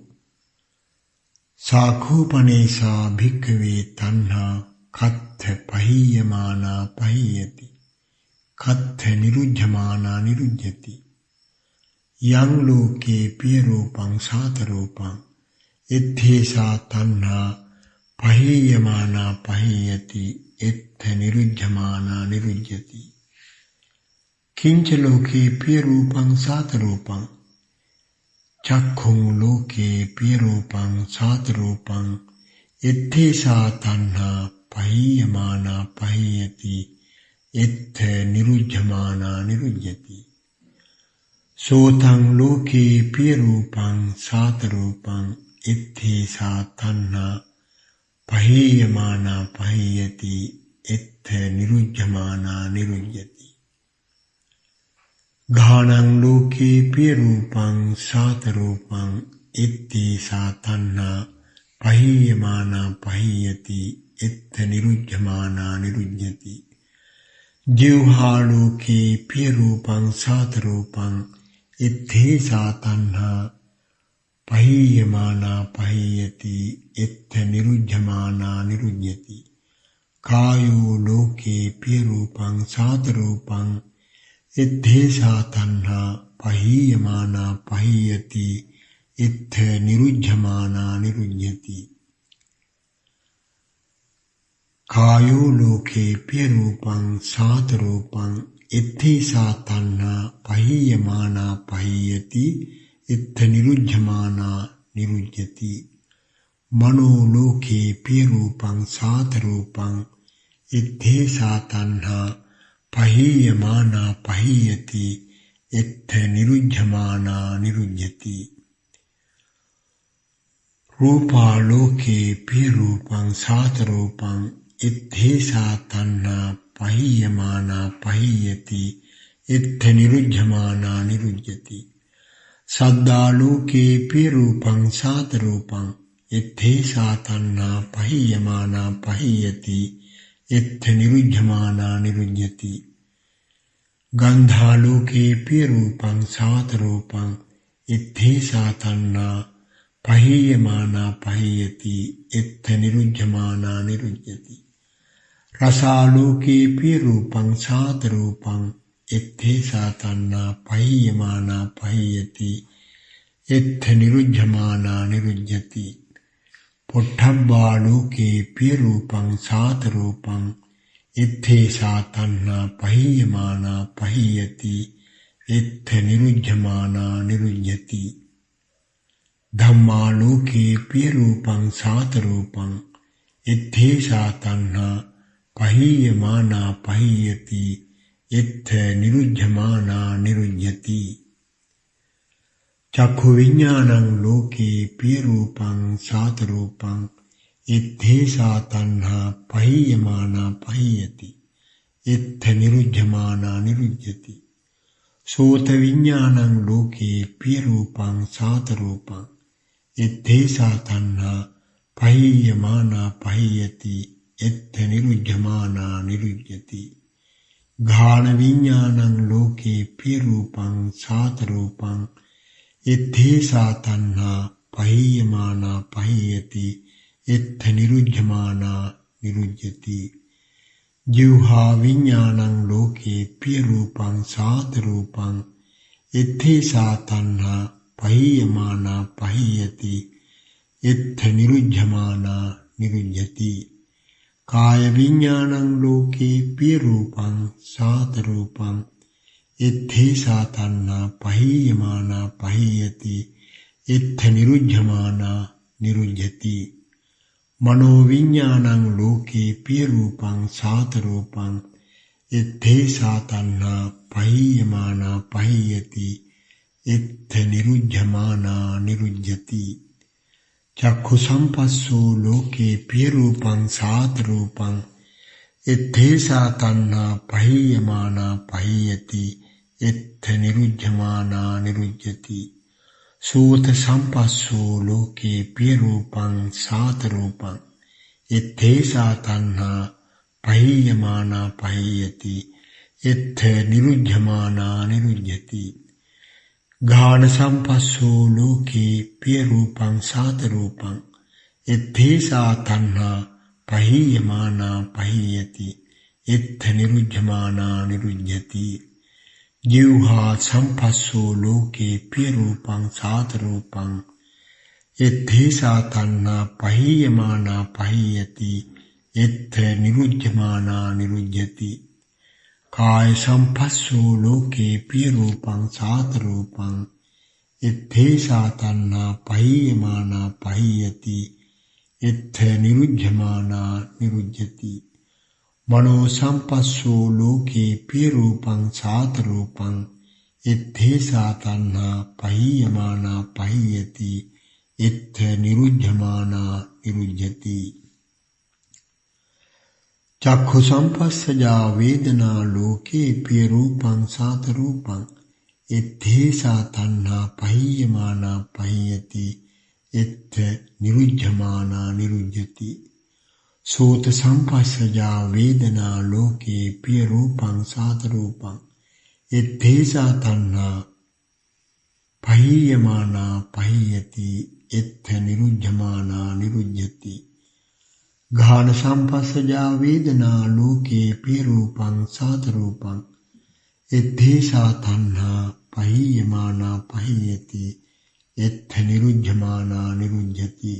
සාඛෝපනේසා භික්ඛවේ තණ්හා කත්ථ පහීයමානා පහීයති කත්ථ නිරුද්ධමානා නිරුද්ධති. යං ලෝකේ පිය රූපං සාත රූපං එත්තේසා තණ්හා පහීයමානා පහීයති එත්ථ නිරුද්ධමානා නිරුද්ධති. කිංච ලෝකේ පිය රූපං සාත රූපං චක්ඛුං ලෝකේ පිය රූපං සාත රූපං එත්තේසා තණ්හා පහීයමානා පහීයති එත්ථ නිරුද්ධමානා නිරුද්ධති. සෝතං ලෝකේ පිය රූපං සාත රූපං එත්තේසා තණ්හා පහීයමානා පහීයති එත්ථ නිරුද්ධමානා නිරුද්ධති. ඝානං ලෝකේ පිය රූපං සාත රූපං එත්තේසා තණ්හා පහීයමානා පහීයති එත්ථ නිරුද්ධමානා නිරුද්ධති. ජීවහා ලෝකේ පිය රූපං සාත රූපං එත්තේසා තණ්හා පහීයමානා පහීයති එත්ථ නිරුද්ධමානා නිරුද්ධති. කායෝ ලෝකේ පිය රූපං සාත රූපං එත්තේසා තණ්හා පහීයමානා පහීයති එත්ථ නිරුද්ධමානා නිරුද්ධති. කායෝ ලෝකේ පිය රූපං සාත රූපං එත්තේසා තණ්හා පහීයමානා පහීයති එත්ථ නිරුද්ධමානා නිරුද්ධති. මනෝ ලෝකේ පිය රූපං සාත රූපං එත්තේසා තණ්හා පහීයමානා පහීයති එත්ථ නිරුද්ධමානා නිරුද්ධති. රූපා ලෝකේ පිය රූපං සාත රූපං එත්තේසා තණ්හා පහීයමානා පහීයති එත්ථ නිරුද්ධමානා නිරුද්ධති. සද්දා ලෝකේ පිය රූපං සාත රූපං එත්තේසා තණ්හා පහීයමානා පහීයති එත්ථ නිරුද්ධමානා නිරුද්ධති. ගන්ධා ලෝකේ පිය රූපං සාත රූපං එත්තේසා තණ්හා පහීයමානා පහීයති එත්ථ නිරුද්ධමානා නිරුද්ධති. රසා ලෝකේ පිය රූපං සාත රූපං එත්තේසා තණ්හා පහීයමානා පහීයති එත්ථ නිරුද්ධමානා නිරුද්ධති. පොට්ඨබ්බා ලෝකේ පිය රූපං සාත රූපං එත්තේසා තණ්හා පහීයමානා පහීයති එත්ථ නිරුද්ධමානා නිරුද්ධති. ධම්මා ලෝකේ පිය රූපං සාත රූපං එත්තේසා තණ්හා පහීයමානා පහීයති එත්ථ නිරුද්ධමානා නිරුද්ධති. චක්ඛු විඥානං ලෝකේ පිය රූපං සාත රූපං එත්තේසා තණ්හා පහීයමානා පහීයති එත්ථ නිරුද්ධමානා නිරුද්ධති. සෝත විඥානං ලෝකේ පිය රූපං සාත රූපං එත්තේසා තණ්හා පහීයමානා පහීයති එත්ථ නිරුද්ධමානා නිරුද්ධති. ඝාන විඥානං ලෝකේ පිය රූපං සාත රූපං එත්තේසා තණ්හා පහීයමානා පහීයති එත්ථ නිරුද්ධමානා निरुज्यति जिह्वा विज्ञानं लोके प्रिय रूपं सात रूपं इत्थेषा तन्हा पहीयमाना पहीयति इत्थ निरुज्यमाना निरुज्यति काय विज्ञानं लोके प्रिय रूपं सात रूपं इत्थेषा तन्हा पहीयमाना पहीयति इत्थ निरुज्यमाना निरुज्यति मनोविज्ञानं लोके प्रिय रूपं सात रूपं इत्थेषा तन्हा पहीयमाना पहीयति इत्थ निरुज्यमाना निरुज्यति चक्षु संपස්සो लोके प्रिय रूपं सात रूपं इत्थेषा तन्हा पहीयमाना पहीयति इत्थ निरुज्यमाना निरुज्यति सोत संपස්සो लोके प्रिय रूपं सात रूपं इत्थेषा तन्हा पहीयमाना पहीयति इत्थ निरुज्यमाना निरुज्यति घ्राण संपස්සो लोके प्रिय रूपं सात रूपं इत्थेषा तन्हा पहीयमाना पहीयति इत्थ निरुज्यमाना निरुज्यति जिह्वा संपස්සो लोके प्रिय रूपं सात रूपं इत्थेषा तन्हा पहीयमाना पहीयति इत्थ निरुज्यमाना निरुज्यति काय संपස්සो लोके प्रिय रूपं सात रूपं इत्थेषा तन्हा पहीयमाना पहीयति इत्थ निरुज्यमाना निरुज्यति मनो संपස්සो लोके प्रिय रूपं सात रूपं इत्थेषा तन्हा पहीयमाना पहीयति इत्थ निरुज्यमाना निरुज्यति चक्षु संपस्सजा वेदना लोके प्रिय रूपं सात रूपं इत्थेषा तन्हा पहीयमाना पहीयति इत्थ निरुज्यमाना निरुज्यति सोत संपस्सजा वेदना लोके प्रिय रूपं सात रूपं इत्थेषा तन्हा पहीयमाना पहीयति इत्थ निरुज्यमाना निरुज्यति घ्राण संपस्सजा वेदना लोके प्रिय रूपं सात रूपं इत्थेषा तन्हा पहीयमाना पहीयति इत्थ निरुज्यमाना निरुज्यति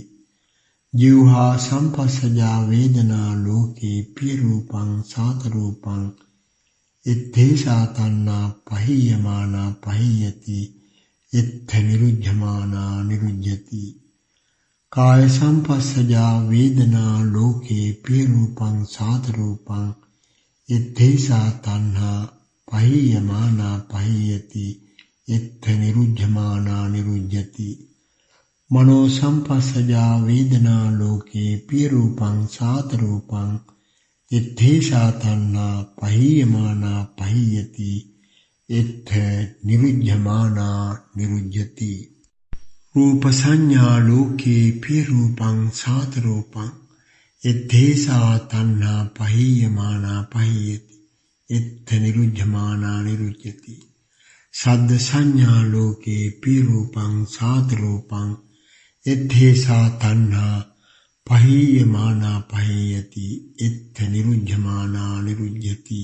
जिह्वा संपस्सजा वेदना लोके प्रिय रूपं सात रूपं इत्थेषा तन्हा पहीयमाना पहीयति इत्थ निरुज्यमाना निरुज्यति काय संपस्सजा वेदना लोके प्रिय रूपं सात रूपं इत्थेषा तन्हा पहीयमाना पहीयति इत्थ निरुज्यमाना निरुज्यति मनो संपस्सजा वेदना लोके प्रिय रूपं सात रूपं इत्थेषा तन्हा पहीयमाना पहीयति इत्थ निरुज्यमाना निरुज्यति रूप संज्ञा लोके प्रिय रूपं सात रूपं इत्थेषा तन्हा पहीयमाना पहीयति इत्थ निरुज्यमाना निरुज्यति शब्द संज्ञा लोके प्रिय रूपं सात रूपं इत्थेषा तन्हा पहीयमाना पहीयति इत्थ निरुज्यमाना निरुज्यति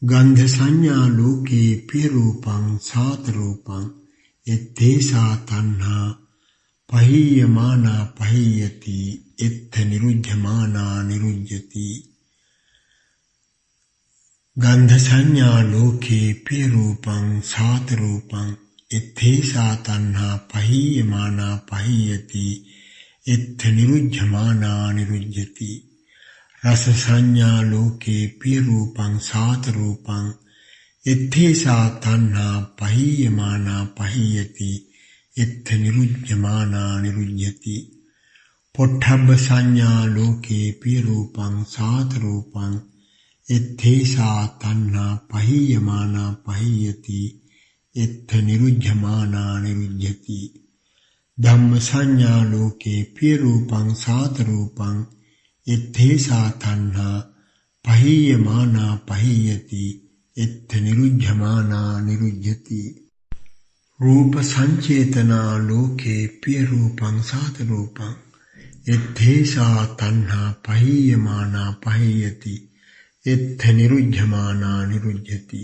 गंध संज्ञा लोके प्रिय रूपं सात रूपं इत्थेषा तन्हा पहीयमाना पहीयति इत्थ निरुज्यमाना निरुज्यति गंध संज्ञा लोके प्रिय रूपं सात रूपं इत्थेषा तन्हा पहीयमाना पहीयति इत्थ निरुज्यमाना निरुज्यति रस संज्ञा लोके प्रिय रूपं सात रूपं इत्थेषा तन्हा पहीयमाना पहीयति इत्थ निरुज्यमाना निरुज्यति पोट्ठब्ब संज्ञा लोके प्रिय रूपं सात रूपं इत्थेषा तन्हा पहीयमाना पहीयति इत्थ निरुज्यमाना निरुज्यति धम्म संज्ञा लोके प्रिय रूपं सात रूपं इत्थेषा तन्हा पहीयमाना पहीयति इत्थ निरुज्यमाना निरुज्यति रूप संचेतना लोके प्रिय रूपं सात रूपं එත්තේසා තණ්හා පහීයමානා පහීයති එත්ථ නිරුද්ධමානා නිරුද්ධති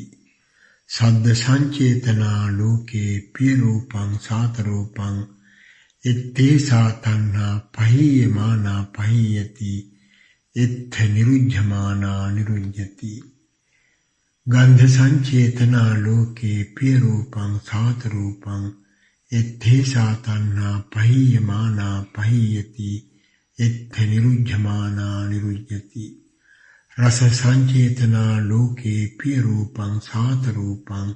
සද්ද සංචේතනා ලෝකේ පිය රූපං සාත රූපං එත්තේසා තණ්හා පහීයමානා පහීයති එත්ථ නිරුද්ධමානා නිරුද්ධති ගන්ධ සංචේතනා ලෝකේ පිය රූපං සාත රූපං එත්තේසා තණ්හා පහීයමානා පහීයති එත්ථ නිරුද්ධමානා නිරුද්ධති රස සංචේතනා ලෝකේ පිය රූපං සාත රූපං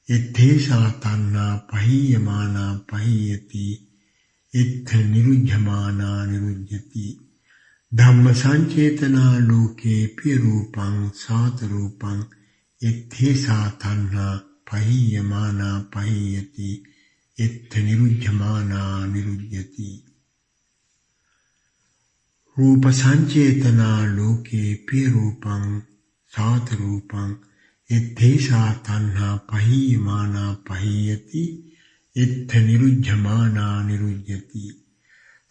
එත්තේසා තණ්හා පහීයමානා පහීයති එත්ථ නිරුද්ධමානා නිරුද්ධති ධම්ම සංචේතනා ලෝකේ පිය රූපං සාත රූපං එත්තේසා තණ්හා පහීයමානා පහීයති එත්ථ නිරුද්ධමානා නිරුද්ධති රූප සංචේතනා ලෝකේ පිය රූපං සාත රූපං එත්තේසා තණ්හා පහීයමානා පහීයති එත්ථ නිරුද්ධමානා නිරුද්ධති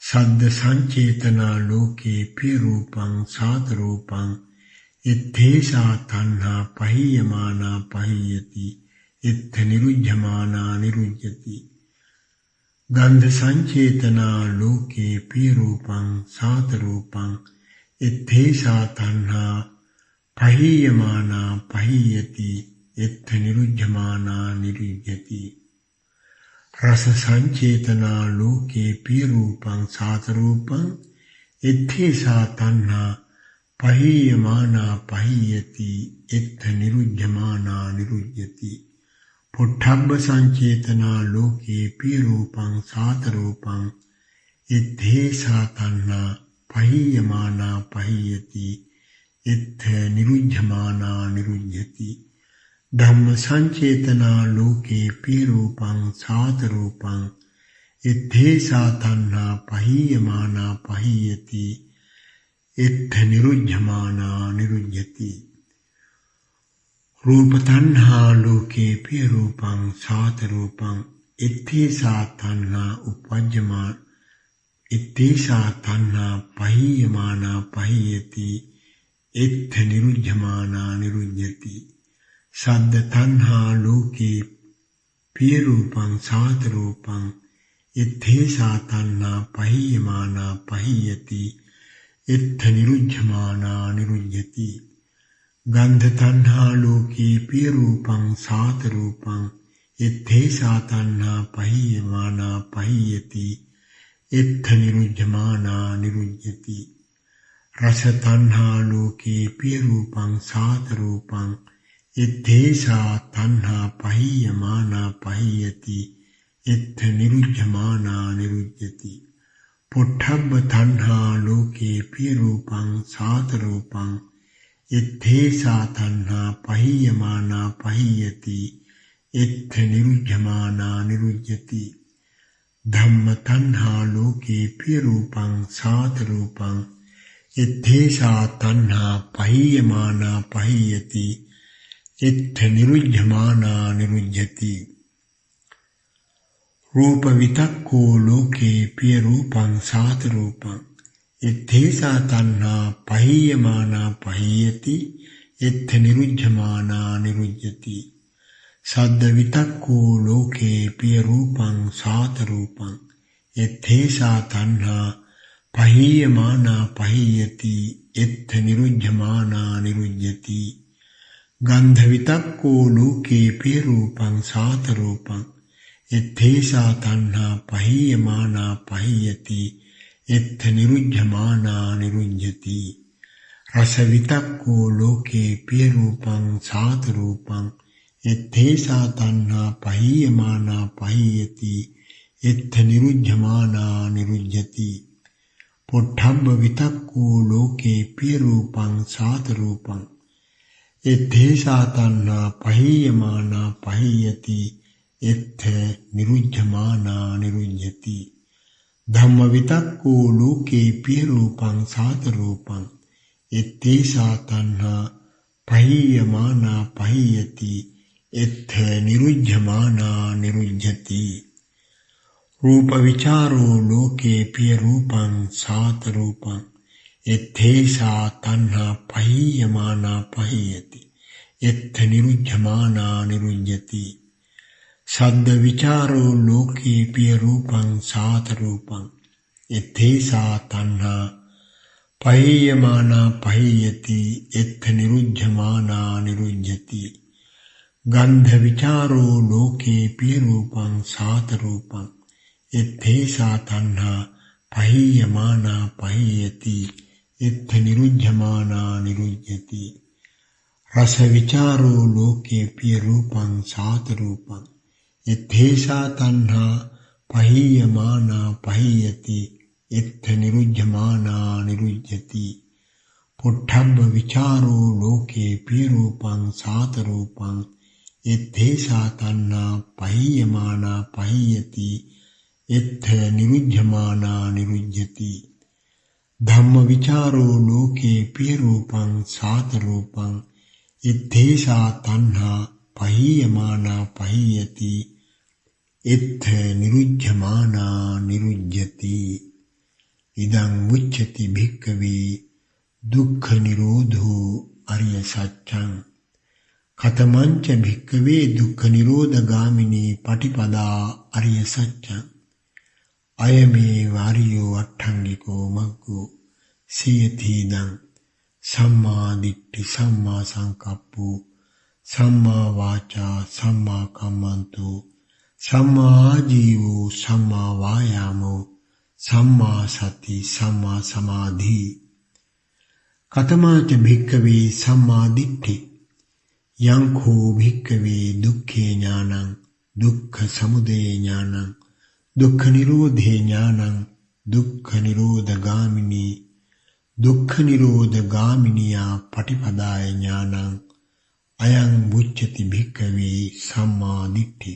සද්ද සංචේතනා ලෝකේ පිය රූපං සාත රූපං එත්තේසා තණ්හා පහීයමානා පහීයති එත්ථ නිරුද්ධමානා නිරුද්ධති ගන්ධ සංචේතනා ලෝකේ පිය රූපං සාත රූපං එත්තේසා තණ්හා පහීයමානා පහීයති එත්ථ නිරුද්ධමානා නිරුද්ධති රස සංචේතනා ලෝකේ පිය රූපං සාත රූපං එත්තේසා තණ්හා පහීයමානා පහීයති එත්ථ නිරුද්ධමානා නිරුද්ධති පොට්ඨබ්බ සංචේතනා ලෝකේ පිය රූපං සාත රූපං එත්තේසා තණ්හා පහීයමානා පහීයති එත්ථ නිරුද්ධමානා නිරුද්ධති ධම්ම සංචේතනා ලෝකේ පිය රූපං සාත රූපං එත්තේසා තණ්හා පහීයමානා පහීයති එත්ථ නිරුද්ධමානා නිරුද්ධති රූප තණ්හා ලෝකේ පිය රූපං සාත රූපං එත්තේසා තණ්හා උපජ්ජමාන එත්තේසා තණ්හා පහීයමානා පහීයති එත්ථ නිරුද්ධමානා නිරුද්ධති සද්ද තණ්හා ලෝකේ පිය රූපං සාත රූපං එත්තේසා තණ්හා පහීයමානා පහීයති එත්ථ නිරුද්ධමානා නිරුද්ධති ගන්ධ තණ්හා ලෝකේ පිය රූපං සාත රූපං එත්තේසා තණ්හා පහීයමානා පහීයති එත්ථ නිරුද්ධමානා නිරුද්ධති රස තණ්හා ලෝකේ පිය රූපං සාත රූපං එත්තේසා තණ්හා පහීයමානා පහීයති එත්ථ නිරුද්ධමානා නිරුද්ධති පොට්ඨබ්බ තණ්හා ලෝකේ පිය රූපං සාත රූපං එත්තේසා තණ්හා පහීයමානා පහීයති එත්ථ නිරුද්ධමානා නිරුද්ධති ධම්ම තණ්හා ලෝකේ පිය රූපං සාත රූපං එත්තේසා තණ්හා පහීයමානා පහීයති එත්ථ නිරුද්ධමානා නිරුද්ධති රූප විතක්කෝ ලෝකේ පිය රූපං සාත රූපං එත්තේසා තණ්හා පහීයමානා පහීයති එත්ථ නිරුද්ධමානා නිරුද්ධති සද්ද විතක්කෝ ලෝකේ පිය රූපං සාත රූපං එත්තේසා තණ්හා පහීයමානා පහීයති එත්ථ නිරුද්ධමානා නිරුද්ධති ගන්ධ විතක්කෝ ලෝකේ පිය රූපං සාත රූපං එත්තේසා තණ්හා පහීයමානා පහීයති එත්ථ නිරුද්ධමානා නිරුද්ධති රස විතක්කෝ ලෝකේ පිය රූපං සාත රූපං එත්තේසා තණ්හා පහීයමානා පහීයති එත්ථ නිරුද්ධමානා නිරුද්ධති පොට්ඨබ්බ විතක්කෝ ලෝකේ පිය රූපං සාත රූපං එත්තේසා තණ්හා පහීයමානා පහීයති එත්ථ නිරුද්ධමානා නිරුද්ධති ධම්ම විතක්කෝ ලෝකේ පිය රූපං සාත රූපං එත්තේසා තණ්හා පහීයමානා පහීයති එත්ථ නිරුද්ධමානා නිරුද්ධති रूप विचारो लोके पिय रूपं सात रूपं यथेसा तन्हा पहीयमाना पहीयति यथ निरुध्यमाना निरुध्यति शब्द विचारो लोके पिय रूपं सात रूपं यथेसा तन्हा पहीयमाना पहीयति यथ निरुध्यमाना निरुध्यति गंध विचारो लोके पिय रूपं सात रूपं यथेसा तन्हा पहीयमाना पहीयति यथ निरुध्यमाना निरुध्यति रस विचारो लोके पिय रूपं सात रूपं यथेसा तन्हा पहीयमाना पहीयति यथ निरुध्यमाना निरुध्यति पुट्ठब्ब विचारो लोके पिय रूपं सात रूपं यथेसा तन्हा पहीयमाना पहीयति यथ निरुध्यमाना निरुध्यति धम्म विचारो लोके पिय रूपं सात रूपं यथेसा तन्हा पहीयमाना पहीयति यथ निरुध्यमाना निरुध्यति इदं उच्यते भिक्खवे दुःख निरोधो अरिय सत्यं कथमंच भिक्खवे दुःख निरोधगामिनी पटिपदा अरिय सत्यं अयमेव आर्यो अट्ठंगिको मग्गो सियतीदं सम्मा दिट्ठि सम्मा संकप्पो सम्मा वाचा सम्मा कम्मन्तो सम्मा आजीवो सम्मा वायामो सम्मा सति सम्मा समाधि कथमाच भिक्खवे सम्मा दिट्ठि यंखो भिक्खवे दुःखे ज्ञानं दुःख समुदय ज्ञानं दुःख निरोधे ज्ञानं दुःख निरोधगामिनी दुःख निरोधगामिनीया पटिपदाय ज्ञानं अयं उच्यते भिक्खवे सम्मा दिट्ठि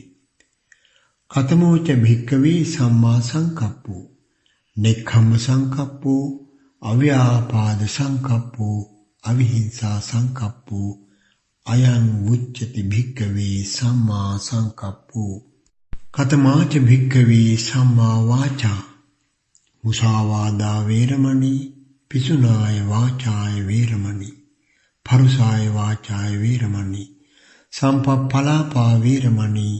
कथमोच भिक्खवे सम्मा संकप्पो निक्खम्म संकप्पो अव्यापाद संकप्पो अविहिंसा संकप्पो अयं उच्यते भिक्खवे सम्मा संकप्पो कथमाच भिक्खवे सम्मा वाचा मुसावादा वेरमणि पिसुनाय वाचाय वेरमणि फरुसाय वाचाय वेरमणि संपप्पलापा वेरमणि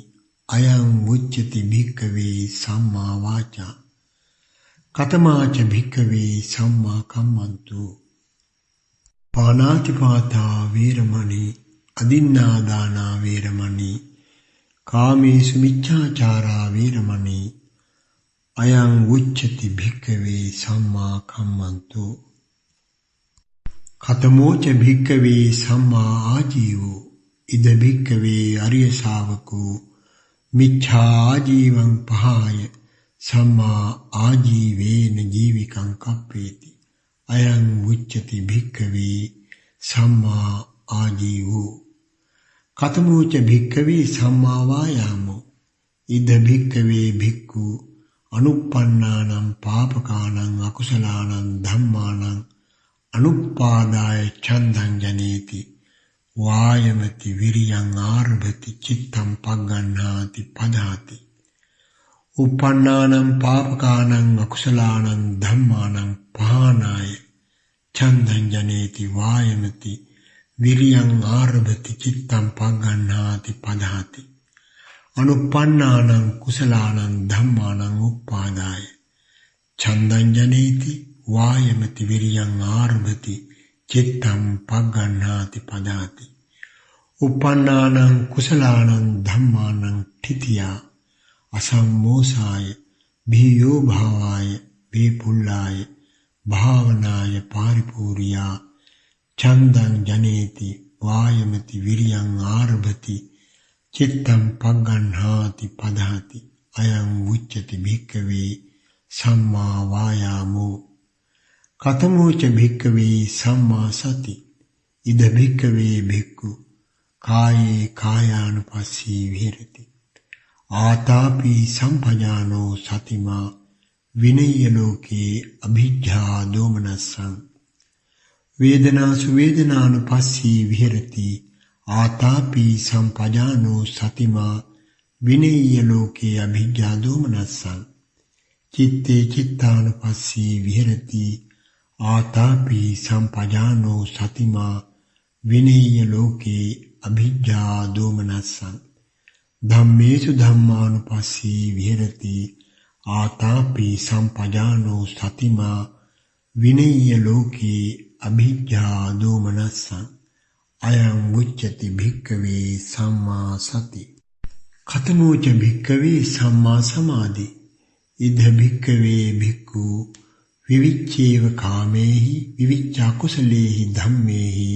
अयं उच्यते भिक्खवे सम्मा वाचा कथमाच भिक्खवे सम्मा कम्मन्तो पानातिपाता वेरमणि अदिन्नादाना वेरमणि कामेषु मिच्छाचारा वेरमणि अयं उच्यते भिक्खवे सम्मा कम्मन्तो कथमोच भिक्खवे सम्मा आजीवो इद भिक्खवे आर्य शावको मिच्छा आजीवं पहाय सम्मा आजीवेन जीविकां कप्पेति अयं उच्यते भिक्खवे सम्मा आजीवो कथमोच भिक्खवे सम्मा वायामो इद भिक्खवे भिक्खु अनुपन्नानं पापकानां अकुशलानां धम्मानां अनुपादाय छन्दं जनेति वायमति विरियं आरभति चित्तं पगन्नाति पदाति उपन्नानं पापकानां अकुशलानां धम्मानां पहानाय छन्दं जनेति वायमति विरियं आरभति चित्तं पगन्नाति पदाति अनुपन्नानां कुशलानां धम्मानां उपादाय छन्दं जनेति वायमति विरियं आरभति चित्तं पगन्नाति पदाति उपन्नानां कुशलानां धम्मानां ठितिया असम्मोसाय भीयो भावाय विपुल्लाय भावनाय पारिपूर्या छन्दं जनेति वायमति विरियं आरभति चित्तं पगन्नाति पदाति अयं उच्यते भिक्खवे सम्मा वायामो कथमोच भिक्खवे सम्मा सति इद भिक्खवे भिक्खु काये कायानुपस्सी विहरति आतापि संभजानो सतिमा विनय्यलोके अभिज्ञा दोमनस्सं वेदनासु वेदनानुपस्सी विहरति आतापि संपजानो सतिमा विनय्यलोके अभिज्ञा दोमनस्सं चित्ते चित्तानुपस्सी विहरति आतापि संपजानो सतिमा विनेय लोके अभिज्ञा दोमनस्सं धम्मेषु धम्मानुपस्सी विहरति आतापि संपजानो सतिमा विनेय लोके अभिज्ञा दोमनस्सं अयं उच्यते भिक्खवे सम्मा सति। कथमोच भिक्खवे सम्मा समाधि इद भिक्खवे भिक्खु विविच्येव कामेहि विविच्य कुशलेहि धम्मेहि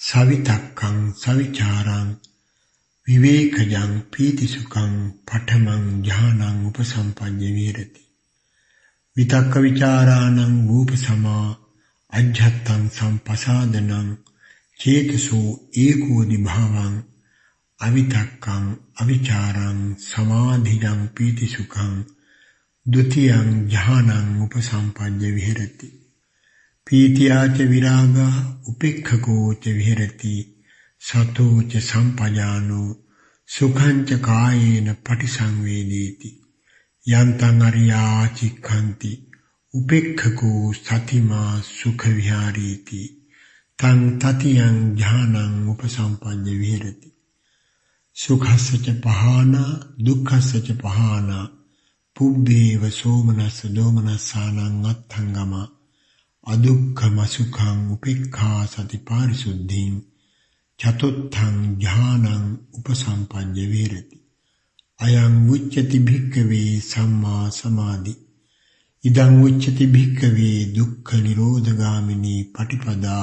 सवितक्कं सविचारं विवेकजं प्रीतिसुखं पठमं ज्ञानं उपसम्पद्य विहरति वितक्क विचाराणां उपशमा अध्यत्तं संपसादनं चेतसो एकोदि भावं अवितक्कं अविचारं समाधिजं प्रीतिसुखं द्वितीयं ज्ञानं उपसम्पद्य विहरति प्रीत्या च विरागः उपेक्षको च विहरति सतो च संपजानो सुखं च कायेन पटिसंवेदेति यन्तं अर्या चिक्खन्ति उपेक्षको सतिमा सुखविहारीति तं ततियं ज्ञानं उपसम्पद्य विहरति सुखस्य च पहाना दुःखस्य च पहाना पुब्बेव सोमनस्य दोमनस्सानां अत्थंगम अदुःखमसुखं उपेक्षा सति पारिशुद्धिं चतुर्थं ज्ञानं उपसम्पद्य विहरति अयं उच्यते भिक्खवे सम्मा समाधि इदं उच्यते भिक्खवे दुःख निरोधगामिनी पटिपदा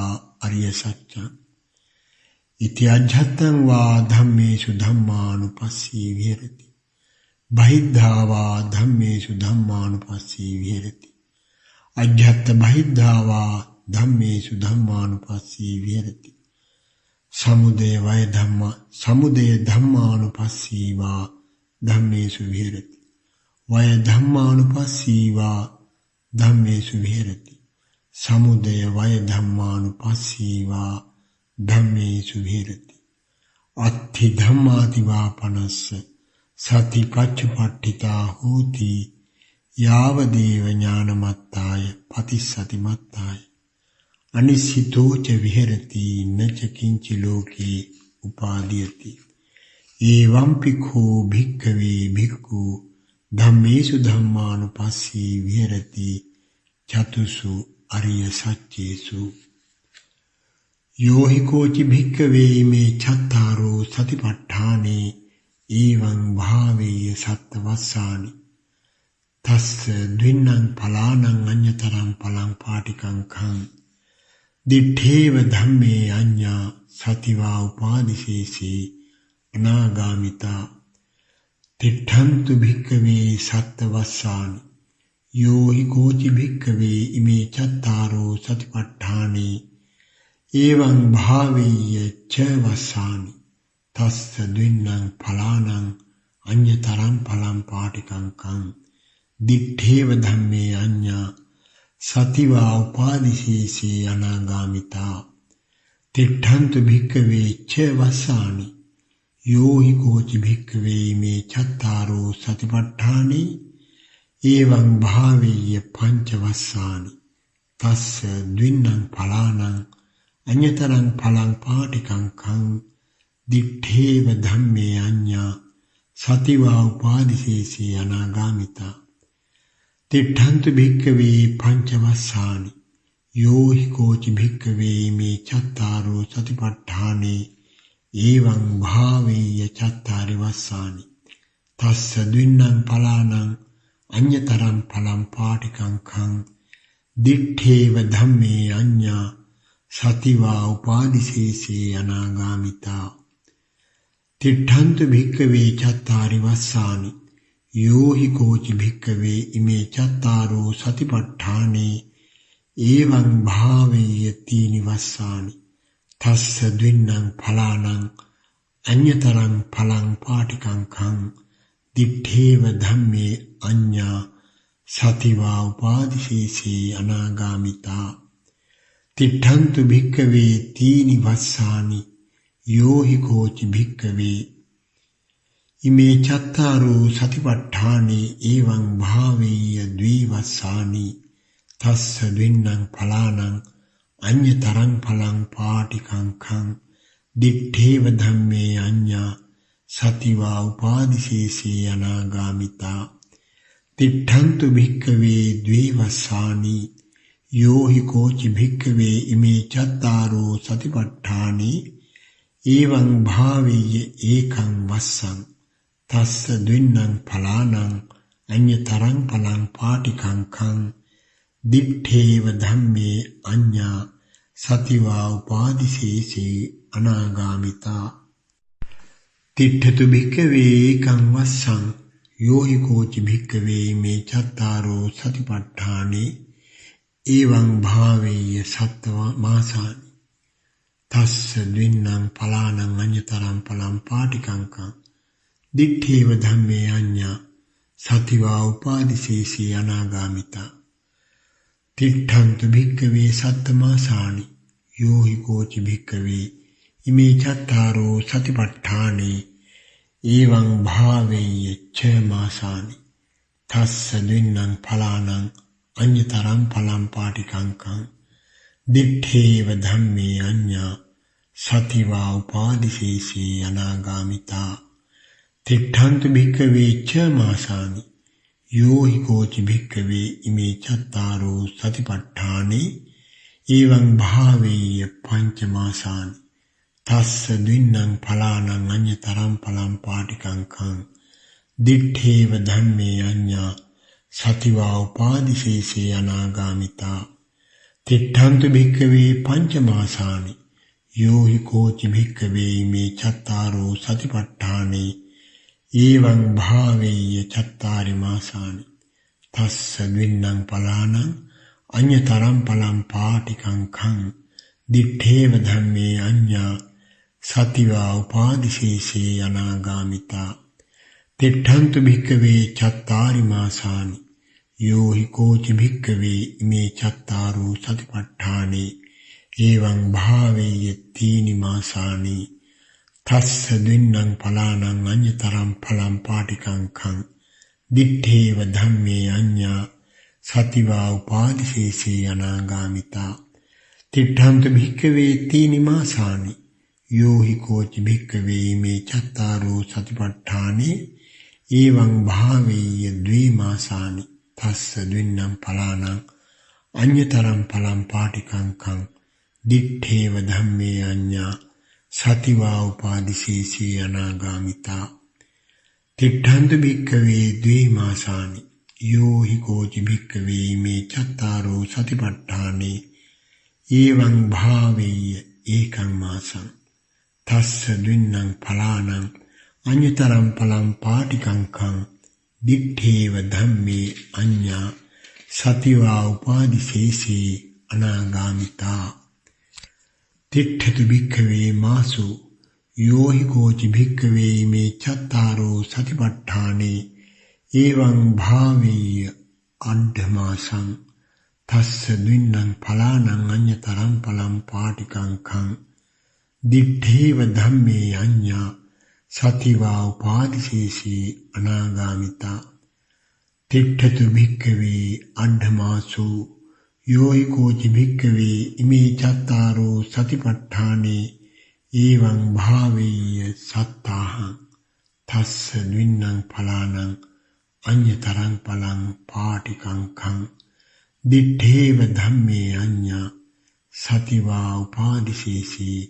अर्य सत्यं इति अध्यत्तं वा धम्मेषु धम्मानुपस्सी विहरति बहिद्धा वा धम्मेषु धम्मानुपस्सी विहरति अध्यत्त बहिद्धा वा धम्मेषु धम्मानुपस्सी विहरति समुदय धम्मानुपस्सी वा धम्मेषु विहरति वय धम्मानुपस्सी वा धम्मेषु विहरति समुदय वय धम्मानुपस्सी वा धम्मेषु विहरति अत्थि धम्मातिवापनस्य सति पच्छुपट्ठिता होति यावदेव ज्ञानमत्ताय पतिस्सति मत्ताय अनिश्चितो च विहरति न च किंचि लोके उपादीयते एवंपि खो भिक्खवे भिक्खु धम्मेषु धम्मानुपस्सी विहरति चतुषु अर्य सत्येषु यो हि कोचि भिक्खवे इमे चत्तारो सतिपट्ठाने एवं भावेय सत्तवस्सानि तस्य द्विन्नं फलानं अन्यतरं फलं पाटिकं खं दिठेव धम्मे अन्या सति वा उपादिशेषे अनागामिता तिष्ठन्तु भिक्खवे सत्तवस्सानि यो हि कोचि भिक्खवे इमे चत्तारो सतिपट्ठाने एवं भावेय च वस्सानि तस्य द्विन्नं फलानं अन्यतरं फलं पाटिकं खं दिठेव धम्मे अन्या सति वा उपादिशेषे अनागामिता तिष्ठन्तु भिक्खवे च वस्सानि यो हि कोचि भिक्खवे इमे चत्तारो सतिपट्ठाने एवं भावेय पञ्चवस्सानि तस्य द्विन्नं फलानं अन्यतरं फलं पाटिकं खं दिठेव धम्मे अन्या सति वा उपादिशेषे अनागामिता तिष्ठन्तु भिक्खवे पञ्चवस्सानि यो हि कोचि भिक्खवे इमे चत्तारो सतिपट्ठाने एवं भावेय चत्तारि वस्सानि तस्य द्विन्नं फलानं अन्यतरं फलं पाटिकं खं दिठेव धम्मे अन्या सति वा उपादिशेषे अनागामिता तिष्ठन्तु भिक्खवे चत्तारि वस्सानि यो हि कोचि भिक्खवे इमे चत्तारो सतिपट्ठाने एवं भावेय त्रीणि वस्सानि तस्य द्विन्नं फलानं अन्यतरं फलं पाटिकं खं दिठेव धम्मे अन्या सति वा उपादिशेषे अनागामिता तिष्ठन्तु भिक्खवे त्रीणि वस्सानि यो हि कोचि भिक्खवे ඉමේ චත්තාරෝ සතිපට්ඨානේ එවං භාවේය ද්විවස්සානි තස්ස ද්වින්නං ඵලානං අඤ්ඤතරං ඵලං පාටිකංඛං දිත්තේව ධම්මේ අඤ්ඤා සතිවා උපාදිශේෂේ අනාගාමිතා තිට්ඨන්තු භික්ඛවේ ද්විවස්සානි යෝහි කෝචි භික්ඛවේ ඉමේ චත්තාරෝ සතිපට්ඨානේ එවං භාවේය ඒකං වස්සං තස්ස ද්වින්නං ඵලානං අඤ්ඤතරං ඵලං පාටිකංඛං දිත්තේව ධම්මේ අඤ්ඤා සතිවා උපාදිශේෂේ අනාගාමිතා තිට්ඨතු භික්ඛවේ ඒකං වස්සං යෝහි කෝචි භික්ඛවේ මේ චත්තාරෝ සතිපට්ඨානේ එවං භාවේය සත්ත මාසානි තස්ස ද්වින්නං ඵලානං අඤ්ඤතරං ඵලං පාටිකංඛං දිත්තේව ධම්මේ අඤ්ඤා සතිවා උපාදිශේෂේ අනාගාමිතා තිට්ඨන්තු භික්ඛවේ සත්තමාසානි යෝහි කෝචි භික්ඛවේ ඉමේ චත්තාරෝ සතිපට්ඨානේ එවං භාවේය ච මාසානි තස්ස ද්වින්නං ඵලානං අඤ්ඤතරං ඵලං පාටිකංඛං දිත්තේව ධම්මේ අඤ්ඤා සතිවා උපාදිශේෂේ අනාගාමිතා තිට්ඨන්තු භික්ඛවේ ච මාසානි යෝහි කෝචි භික්ඛවේ ඉමේ චත්තාරෝ සතිපට්ඨානේ එවං භාවේය පංච මාසානි තස්ස ද්වින්නං ඵලානං අඤ්ඤතරං ඵලං පාටිකංඛං දිත්තේව ධම්මේ අඤ්ඤා සතිවා උපාදිශේෂේ අනාගාමිතා තිට්ඨන්තු භික්ඛවේ පංච මාසානි යෝහි කෝචි භික්ඛවේ ඉමේ චත්තාරෝ සතිපට්ඨානේ එවං භාවේය චත්තාරි මාසානි තස්ස ද්වින්නං ඵලානං අඤ්ඤතරං ඵලං පාටිකංඛං දිත්තේව ධම්මේ අඤ්ඤා සතිවා උපාදිශේෂේ අනාගාමිතා තිට්ඨන්තු භික්ඛවේ චත්තාරි මාසානි යෝහි කෝචි භික්ඛවේ ඉමේ චත්තාරෝ සතිපට්ඨානේ එවං භාවේය තීනි මාසානි තස්ස ද්වින්නං ඵලානං අඤ්ඤතරං ඵලං පාටිකංඛං දිත්තේව ධම්මේ අඤ්ඤා සතිවා උපාදිශේෂේ අනාගාමිතා තිට්ඨන්තු භික්ඛවේ තීනි මාසානි යෝහි කෝචි භික්ඛවේ ඉමේ චත්තාරෝ සතිපට්ඨානේ එවං භාවේය ද්වි මාසානි තස්ස ද්වින්නං ඵලානං අඤ්ඤතරං ඵලං පාටිකංඛං දිත්තේව ධම්මේ අඤ්ඤා සතිවා උපාදිශේෂේ අනාගාමිතා තිට්ඨන්තු භික්ඛවේ ද්වි මාසානි යෝහි කෝචි භික්ඛවේ ඉමේ චත්තාරෝ සතිපට්ඨානේ එවං භාවේය ඒකං මාසං තස්ස ද්වින්නං ඵලානං අඤ්ඤතරං ඵලං පාටිකංඛං දිත්තේව ධම්මේ අඤ්ඤා සතිවා උපාදිශේෂේ අනාගාමිතා තිට්ඨතු භික්ඛවේ මාසු යෝහි කෝචි භික්ඛවේ මේ චත්තාරෝ සතිපට්ඨානේ එවං භාවේය අණ්ඨමාසං තස්ස ද්වින්නං ඵලානං අඤ්ඤතරං ඵලං පාටිකංඛං දිත්තේව ධම්මේ අඤ්ඤා සතිවා උපාදිශේෂේ අනාගාමිතා තිට්ඨතු භික්ඛවේ අණ්ඨමාසු යෝහි කෝචි භික්ඛවේ ඉමේ චත්තාරෝ සතිපට්ඨානේ එවං භාවේය සත්තාහං තස්ස ද්වින්නං ඵලානං අඤ්ඤතරං ඵලං පාටිකංඛං දිත්තේව ධම්මේ අඤ්ඤා සතිවා උපාදිශේෂේ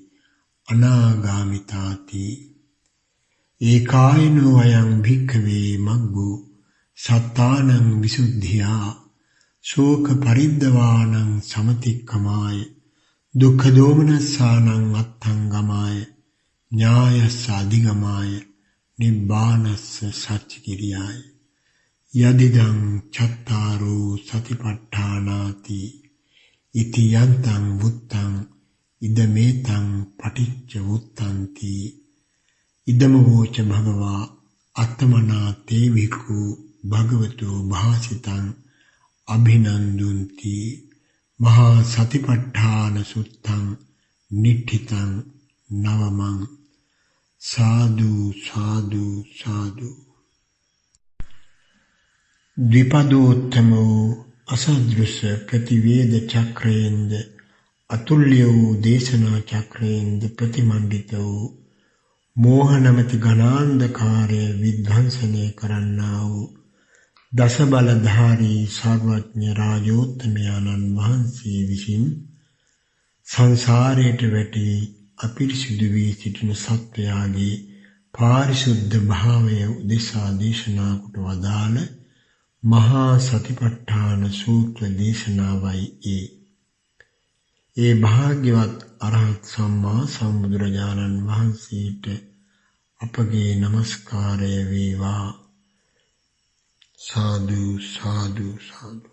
අනාගාමිතාති ඒකායනෝ අයං භික්ඛවේ මග්ගෝ සත්තානං විසුද්ධියා ශෝක පරිද්දවානං සමතික්කමාය දුක්ඛ දෝමනස්සානං අත්ථංගමාය ඥායස්ස අධිගමාය නිබ්බානස්ස සච්චිකිරියාය යදිදං චත්තාරෝ සතිපට්ඨානාති ඉති යන්තං වුත්තං ඉදමේතං පටිච්ච වුත්තන්ති ඉදම වෝච භගවා අත්තමනා තේ වික්ඛු භගවතෝ භාසිතං අභිනන්දුන්ති මහා සතිපට්ඨාන සුත්තං නිට්ඨිතං නවමං සාදු සාදු සාදු. ද්විපදෝත්තම වූ අසදෘශ ප්‍රතිවේද චක්‍රයෙන්ද අතුල්‍ය වූ දේශනා චක්‍රයෙන්ද ප්‍රතිමණ්ඩිත වූ මෝහ නමැති ඝනාන්ධකාරය විධ්වංසනය කරන්නා වූ දස බලධාරී සර්වඥ රාජෝත්තමයන්න් වහන්සේ විසින් සංසාරයට වැටි අපිරිසිදු වී සිටින සත්වයාගේ පාරිශුද්ධ භාවය උදෙසා දේශනා කොට වදාළ මහා සතිපට්ඨාන සූත්‍ර දේශනාවයි ඒ. ඒ භාග්‍යවත් අරහත් සම්මා සම්බුදුරජාණන් වහන්සේට අපගේ නමස්කාරය වේවා. සාදු සාදු සාදු.